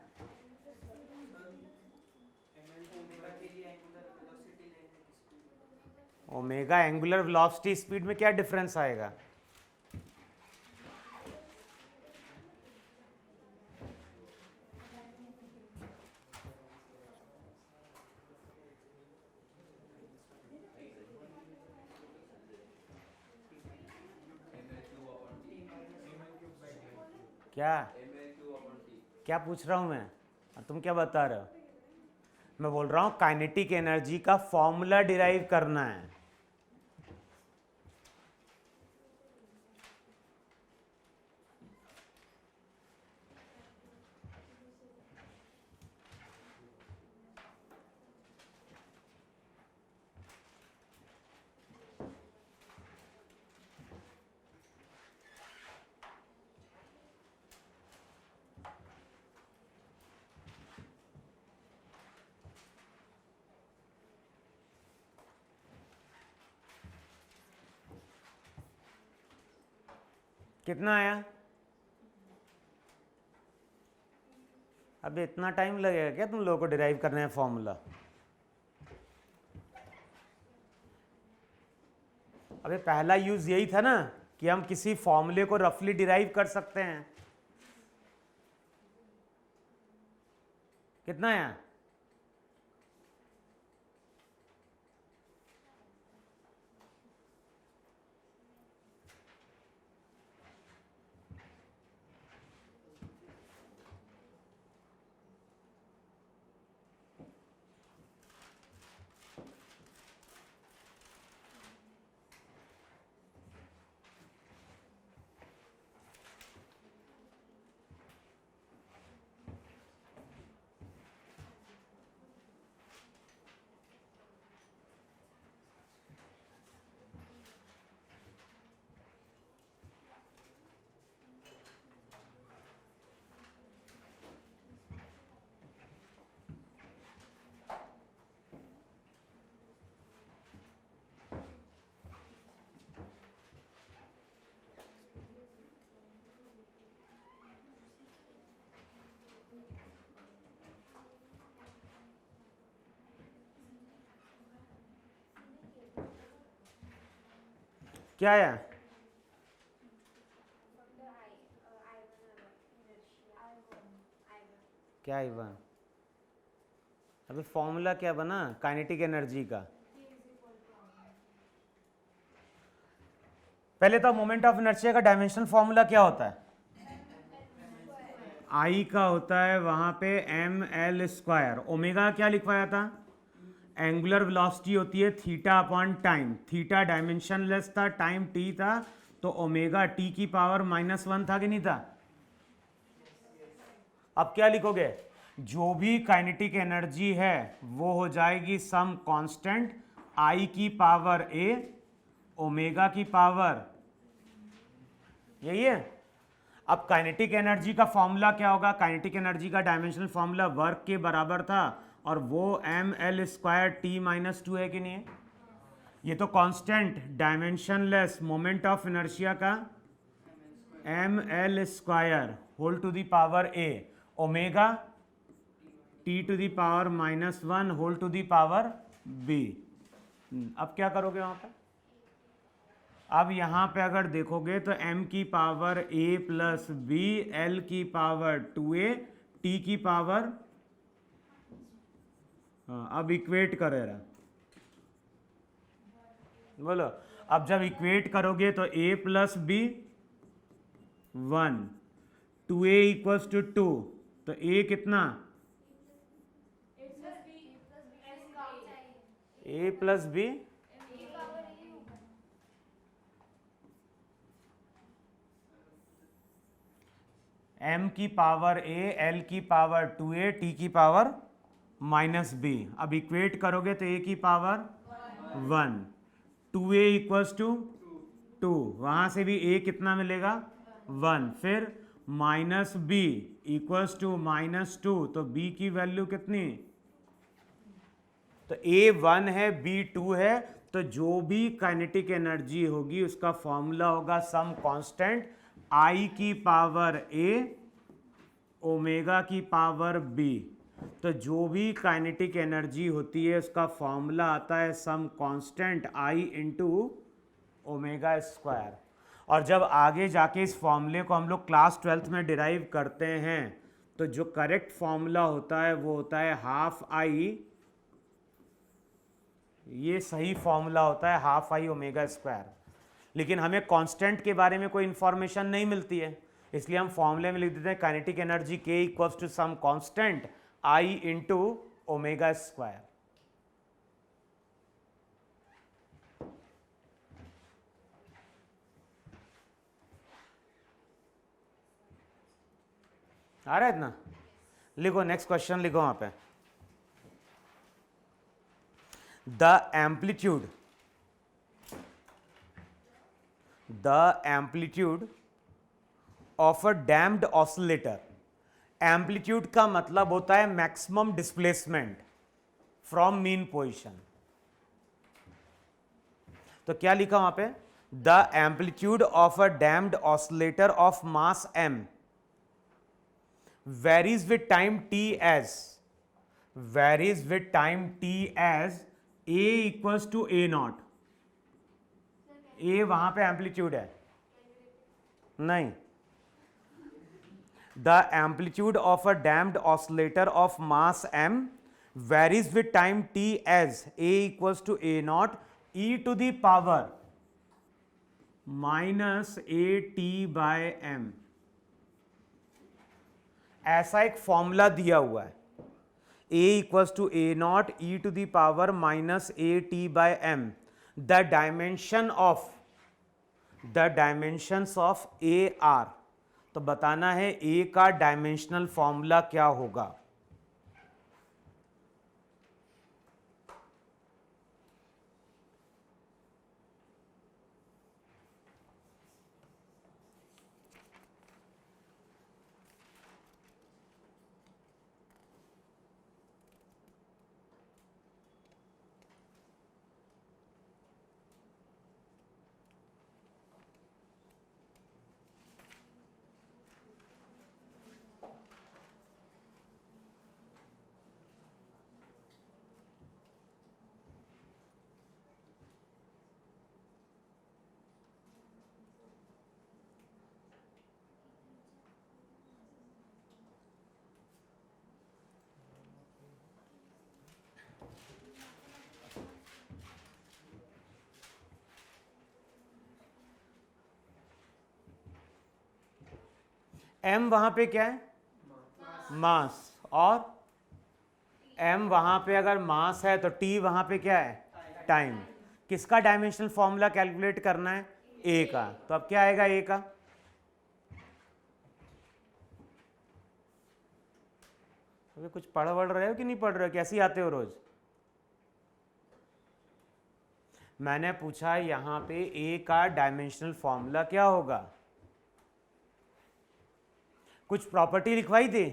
ओमेगा एंगुलर वेलोसिटी स्पीड में क्या डिफरेंस आएगा? क्या क्या पूछ रहा हूं मैं और तुम क्या बता रहे हो? मैं बोल रहा हूं काइनेटिक एनर्जी का फॉर्मूला डिराइव करना है। कितना आया? अबे इतना टाइम लगेगा क्या तुम लोगों को डिराइव करने में फॉर्मूला? अबे पहला यूज यही था ना कि हम किसी फॉर्मूले को रफली डिराइव कर सकते हैं। कितना आया? क्या आया? क्या I1? अबे फॉर्मूला क्या बना काइनेटिक एनर्जी का? पहले तो मोमेंट ऑफ इनर्शिया का डायमेंशनल फॉर्मूला क्या होता है? आई का होता है वहां पे ml²। ओमेगा क्या लिखवाया था? एंगुलर वेलोसिटी होती है theta upon time. Theta dimensionless था, टाइम टी था, तो ओमेगा टी की पावर -1 था कि नहीं था? अब क्या लिखोगे? जो भी काइनेटिक एनर्जी है वो हो जाएगी सम कांस्टेंट आई की पावर ए ओमेगा की पावर, यही है। अब काइनेटिक एनर्जी का फॉर्मूला क्या होगा? काइनेटिक एनर्जी का डायमेंशनल फॉर्मूला वर्क के बराबर था और वो ml²t-2 है कि नहीं है? ये तो constant dimensionless moment of inertia का ml² whole to the power a omega t⁻⁻1 whole to the power b। अब क्या करोगे वहां पर? अब यहां पे अगर देखोगे तो m की power a plus B, l की पावर 2a, t की पावर, अब इक्वेट करे रहा, बोलो। अब जब इक्वेट करोगे तो a plus B 1, 2a equals to 2, तो a कितना? a प्लस बी, m की पावर a, l की पावर 2a, t की पावर माइनस बी। अब इक्वेट करोगे तो ए की पावर 1, 2a इक्वल्स टू 2, वहां से भी a कितना मिलेगा 1, फिर माइनस बी इक्वल्स टू -2, तो b की वैल्यू कितनी, तो a 1 है b 2 है, तो जो भी काइनेटिक एनर्जी होगी उसका फॉर्मूला होगा सम कांस्टेंट I की पावर a ओमेगा की पावर b। तो जो भी काइनेटिक एनर्जी होती है उसका फॉर्मूला आता है some constant I into omega square. और जब आगे जाके इस फॉर्मूले को हम लोग क्लास 12th में डिराइव करते हैं तो जो करेक्ट फॉर्मूला होता है वो होता है ½ I, ये सही फॉर्मूला होता है ½ I ओमेगा स्क्वायर। लेकिन हमें कांस्टेंट के बारे में कोई इंफॉर्मेशन नहीं मिलती है, इसलिए हम फॉर्मूले में लिख देते हैं kinetic energy K equals to some constant I into omega square. आ रहा है इतना? लिखो नेक्स्ट क्वेश्चन, लिखो वहां पे the amplitude of a damped oscillator. Amplitude का मतलब होता है maximum displacement from mean position. तो क्या लिखा वहां पे, the amplitude of a damped oscillator of mass m varies with time t as a equals to a naught। a वहां पे एम्पलीट्यूड है नहीं, the amplitude of a damped oscillator of mass m varies with time t as a equals to a naught e to the power -at/m। ऐसा एक फॉर्मूला दिया हुआ है, a equals to a not e to the power -at/m। The dimensions of a are, तो बताना है a का डायमेंशनल फॉर्मूला क्या होगा। m वहां पे क्या है, मास, और m वहां पे अगर मास है तो t वहां पे क्या है, टाइम। किसका डायमेंशनल फॉर्मूला कैलकुलेट करना है, a का। तो अब क्या आएगा a का, अभी कुछ पढ़ रहे हो कि नहीं पढ़ रहे हो, कैसी आते हो रोज। मैंने पूछा यहां पे a का डायमेंशनल फॉर्मूला क्या होगा, कुछ प्रॉपर्टी लिखवाई थी।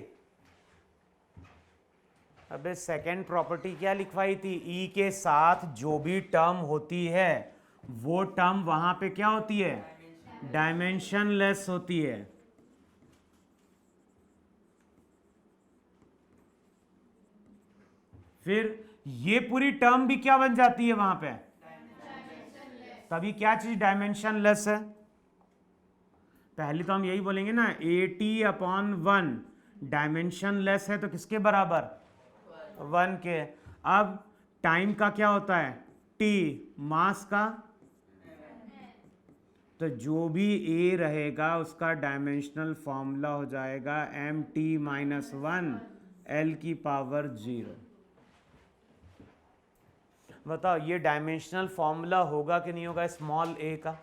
अबे सेकेंड प्रॉपर्टी क्या लिखवाई थी, E के साथ जो भी टर्म होती है वो टर्म वहां पे क्या होती है, डायमेंशनलेस होती है। फिर ये पूरी टर्म भी क्या बन जाती है वहां पे, तभी क्या चीज डायमेंशनलेस है। पहले तो हम यही बोलेंगे ना, AT/1 डायमेंशनलेस है तो किसके बराबर, 1 के। अब टाइम का क्या होता है, T, मास का, तो जो भी A रहेगा उसका डायमेंशनल फॉर्मूला हो जाएगा mt-1 L की पावर 0। बताओ ये डायमेंशनल फॉर्मूला होगा कि नहीं होगा स्मॉल a का।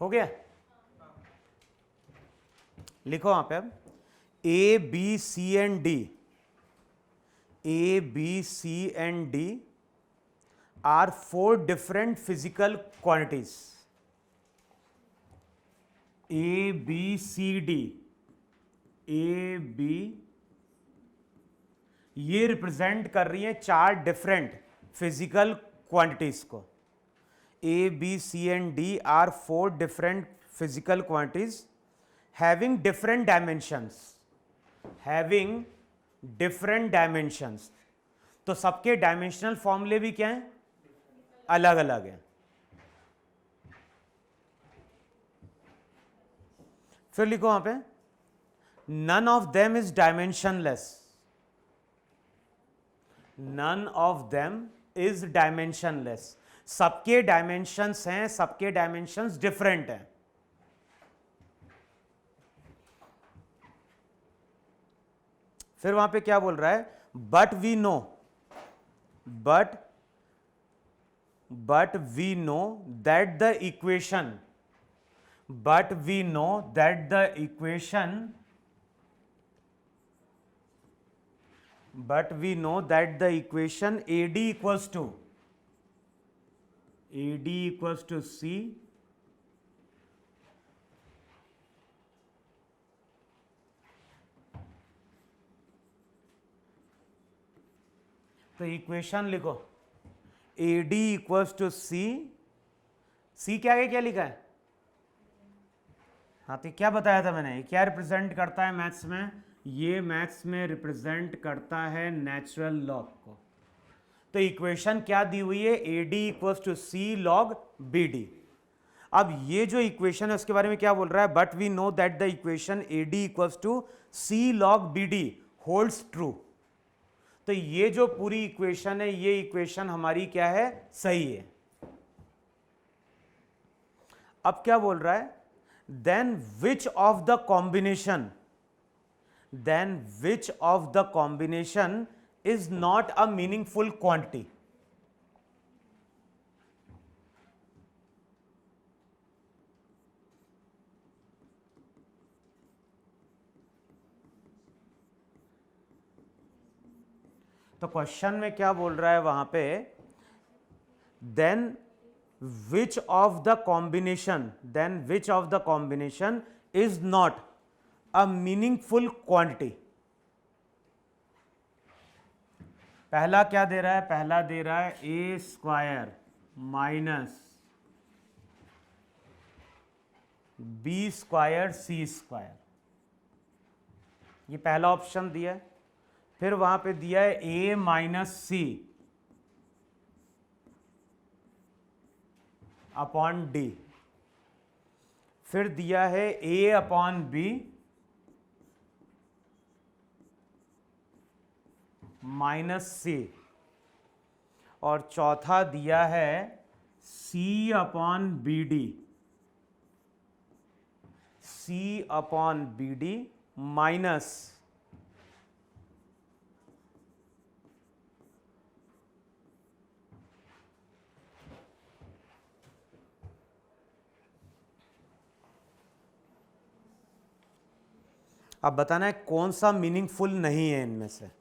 हो गया, लिखो वहां पे अब A B C and D, A B C and D are 4 different physical quantities. A B C D, A B, ये रिप्रेजेंट कर रही है 4 डिफरेंट फिजिकल क्वांटिटीज को। A B C and D are 4 different physical quantities having different dimensions, having different dimensions. तो सबके डायमेंशनल फॉर्मूले भी क्या हैं, अलग अलग हैं। फिर लिखो वहां पे none of them is dimensionless, none of them is dimensionless. सबके डायमेंशंस हैं, सबके डायमेंशंस डिफरेंट हैं। फिर वहां पे क्या बोल रहा है, but we know, but we know that the equation, but we know that the equation, but we know that the equation AD equals to C तो इक्वेशन लिखो AD इक्वल्स टू C के आगे क्या लिखा है, हाँ तो क्या बताया था मैंने, क्या रिप्रेजेंट करता है मैथ्स में, ये मैथ्स में रिप्रेजेंट करता है नेचुरल लॉग को। तो इक्वेशन क्या दी हुई है, AD equals to C log BD। अब ये जो इक्वेशन है उसके बारे में क्या बोल रहा है, but we know that the equation AD equals to C log BD holds true. तो ये जो पूरी इक्वेशन है, ये इक्वेशन हमारी क्या है, सही है। अब क्या बोल रहा है, then which of the combination is not a meaningful quantity। तो क्वेश्चन में क्या बोल रहा है वहां पे, then which of the combination is not a meaningful quantity। पहला क्या दे रहा है, पहला दे रहा है ए स्क्वायर माइनस बी स्क्वायर सी स्क्वायर, ये पहला ऑप्शन दिया है। फिर वहां पे दिया है ए माइनस सी अपॉन डी। फिर दिया है ए अपॉन बी माइनस सी, और चौथा दिया है सी अपॉन बी डी, सी अपॉन बी डी माइनस अब बताना है कौन सा मीनिंगफुल नहीं है इनमें से।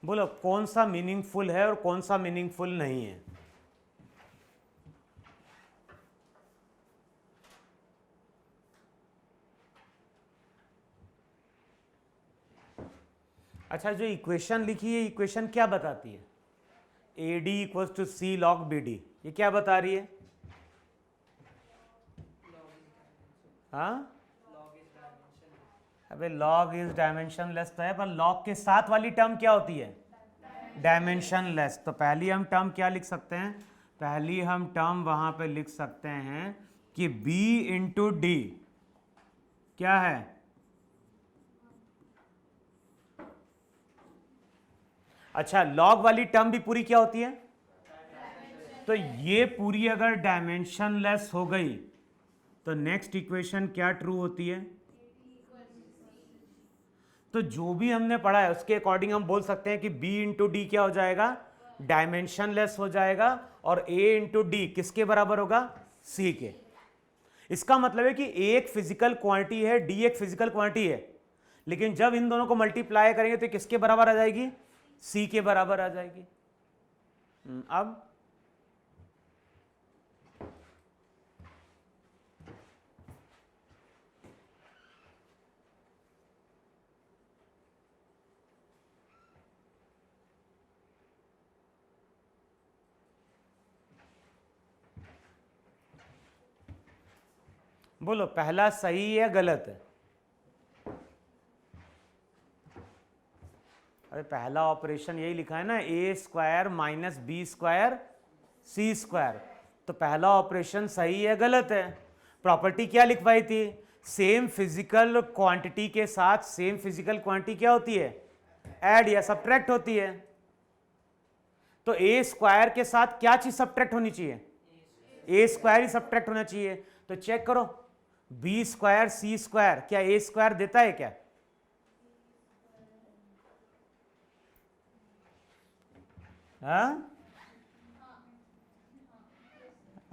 बोलो कौन सा मीनिंगफुल है और कौन सा मीनिंगफुल नहीं है। अच्छा, जो इक्वेशन लिखी है, इक्वेशन क्या बताती है? A D equal to C log B D, ये क्या बता रही है? हाँ, अबे लॉग इज डायमेंशनलेस तो है, पर लॉग के साथ वाली टर्म क्या होती है? डायमेंशनलेस। तो पहली हम टर्म क्या लिख सकते हैं? पहली हम टर्म वहां पे लिख सकते हैं कि b इंटू डी क्या है? अच्छा, लॉग वाली टर्म भी पूरी क्या होती है? तो ये पूरी अगर डायमेंशनलेस हो गई तो नेक्स्ट इक्वेशन क्या ट्रू होती है? तो जो भी हमने पढ़ा है उसके अकॉर्डिंग हम बोल सकते हैं कि b इंटू डी क्या हो जाएगा? डायमेंशनलेस हो जाएगा। और a इंटू डी किसके बराबर होगा? c के। इसका मतलब है कि a एक फिजिकल क्वांटिटी है, d एक फिजिकल क्वांटिटी है, लेकिन जब इन दोनों को मल्टीप्लाई करेंगे तो किसके बराबर आ जाएगी? c के बराबर आ जाएगी। अब बोलो पहला सही है गलत है? अरे पहला ऑपरेशन यही लिखा है ना, ए स्क्वायर माइनस बी स्क्वायर सी स्क्वायर। तो पहला ऑपरेशन सही है गलत है? प्रॉपर्टी क्या लिखवाई थी? सेम फिजिकल क्वांटिटी के साथ सेम फिजिकल क्वांटिटी क्या होती है? ऐड या सब्ट्रैक्ट होती है। तो ए स्क्वायर के साथ क्या चीज सब्ट्रैक्ट होनी चाहिए? ए स्क्वायर ही सब्ट्रैक्ट होना चाहिए। तो चेक करो, बी स्क्वायर सी स्क्वायर क्या ए स्क्वायर देता है क्या? हाँ?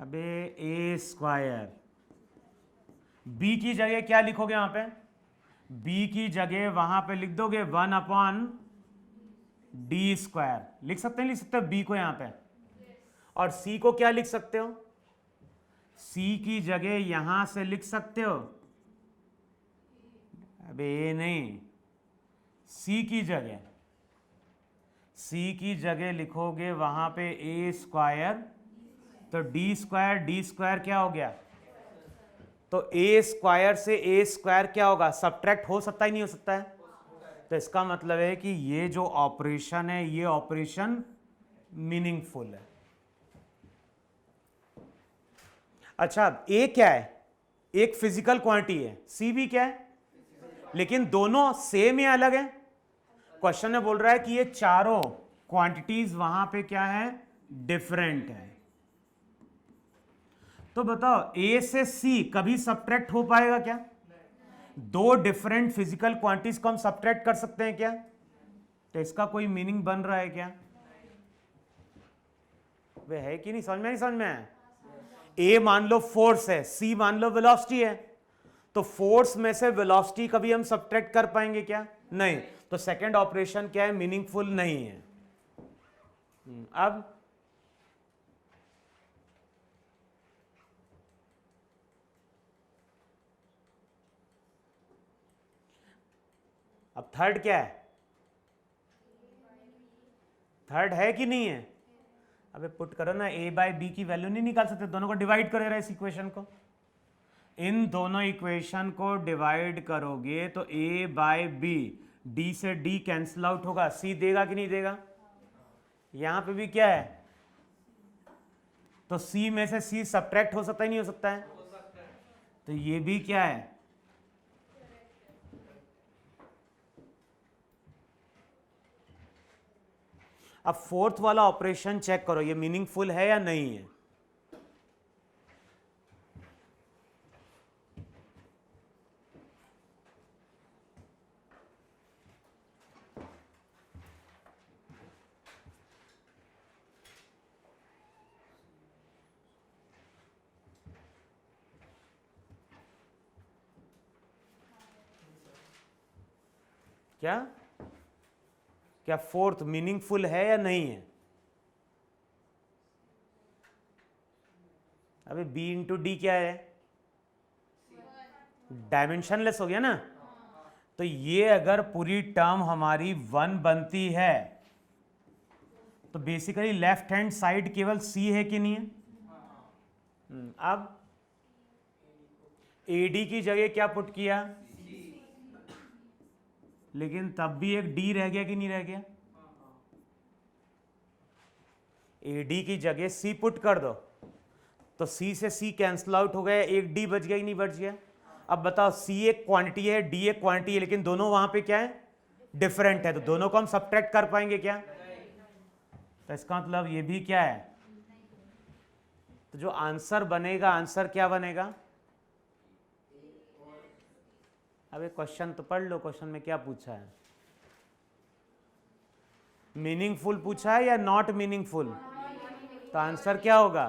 अबे ए स्क्वायर, बी की जगह क्या लिखोगे वहां पे? बी की जगह वहां पे लिख दोगे 1/डी स्क्वायर। लिख सकते हैं, लिख सकते हो बी को यहां पे। और सी को क्या लिख सकते हो? सी की जगह यहां से लिख सकते हो, अबे ए नहीं, सी की जगह, सी की जगह लिखोगे वहां पे ए स्क्वायर, तो डी स्क्वायर क्या हो गया? तो ए स्क्वायर से ए स्क्वायर क्या होगा? सब्ट्रैक्ट हो सकता ही नहीं हो सकता है? तो इसका मतलब है कि ये जो ऑपरेशन है ये ऑपरेशन मीनिंगफुल है। अच्छा, ए क्या है? एक फिजिकल क्वांटिटी है, सी भी क्या है? लेकिन दोनों सेम या अलग है? क्वेश्चन में बोल रहा है कि ये चारों क्वांटिटीज वहां पे क्या है? डिफरेंट है। तो बताओ ए से सी कभी सब्ट्रैक्ट हो पाएगा क्या? दो डिफरेंट फिजिकल क्वांटिटीज को हम सब्ट्रैक्ट कर सकते हैं क्या? तो इसका कोई मीनिंग बन रहा है क्या? वे है कि नहीं? समझ में नहीं? समझ में आया? ए मान लो फोर्स है, सी मान लो वेलोसिटी है। तो फोर्स में से वेलोसिटी कभी हम सब्ट्रैक्ट कर पाएंगे क्या? नहीं। तो सेकंड ऑपरेशन क्या है? मीनिंगफुल नहीं है। अब थर्ड क्या है? थर्ड है कि नहीं है? अबे पुट करो ना, ए बाय बी की वैल्यू नहीं निकाल सकते? दोनों को डिवाइड करो इस इक्वेशन को। इन दोनों इक्वेशन को डिवाइड करोगे तो ए बाय बी, डी से डी कैंसिल आउट होगा, सी देगा कि नहीं देगा? यहां पे भी क्या है? तो सी में से सी सब्ट्रैक्ट हो सकता ही नहीं हो सकता है? तो ये भी क्या है? अब फोर्थ वाला ऑपरेशन चेक करो, ये मीनिंगफुल है या नहीं है? क्या क्या फोर्थ मीनिंगफुल है या नहीं है? अबे बी इंटू डी क्या है? डायमेंशनलेस हो गया ना। तो ये अगर पूरी टर्म हमारी 1 बनती है तो बेसिकली लेफ्ट हैंड साइड केवल सी है कि नहीं है? अब एडी की जगह क्या पुट किया? लेकिन तब भी एक डी रह गया कि नहीं रह गया? एडी की जगह सी पुट कर दो तो सी से सी कैंसल आउट हो गया, एक डी बच गया कि नहीं बच गया? अब बताओ, सी एक क्वांटिटी है, डी एक क्वांटिटी है, लेकिन दोनों वहां पे क्या है? डिफरेंट है, तो दोनों को हम सब्ट्रैक्ट कर पाएंगे क्या? तो इसका मतलब ये भी क्या है? तो जो आंसर बनेगा, आंसर क्या बनेगा? अब एक क्वेश्चन तो पढ़ लो, क्वेश्चन में क्या पूछा है? मीनिंगफुल पूछा है या नॉट मीनिंगफुल? तो आंसर क्या होगा?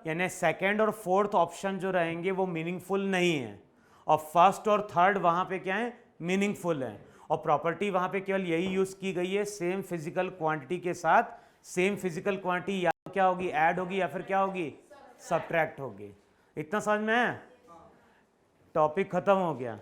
यानी सेकंड और फोर्थ ऑप्शन जो रहेंगे वो मीनिंगफुल नहीं है, और फर्स्ट और थर्ड वहां पे क्या है? मीनिंगफुल है। और प्रॉपर्टी वहां पे केवल यही यूज की गई है, सेम फिजिकल क्वांटिटी के साथ सेम फिजिकल क्वांटिटी या क्या होगी? ऐड होगी, या फिर क्या होगी? सब्ट्रैक्ट होगी। इतना समझ में है? टॉपिक खत्म हो गया।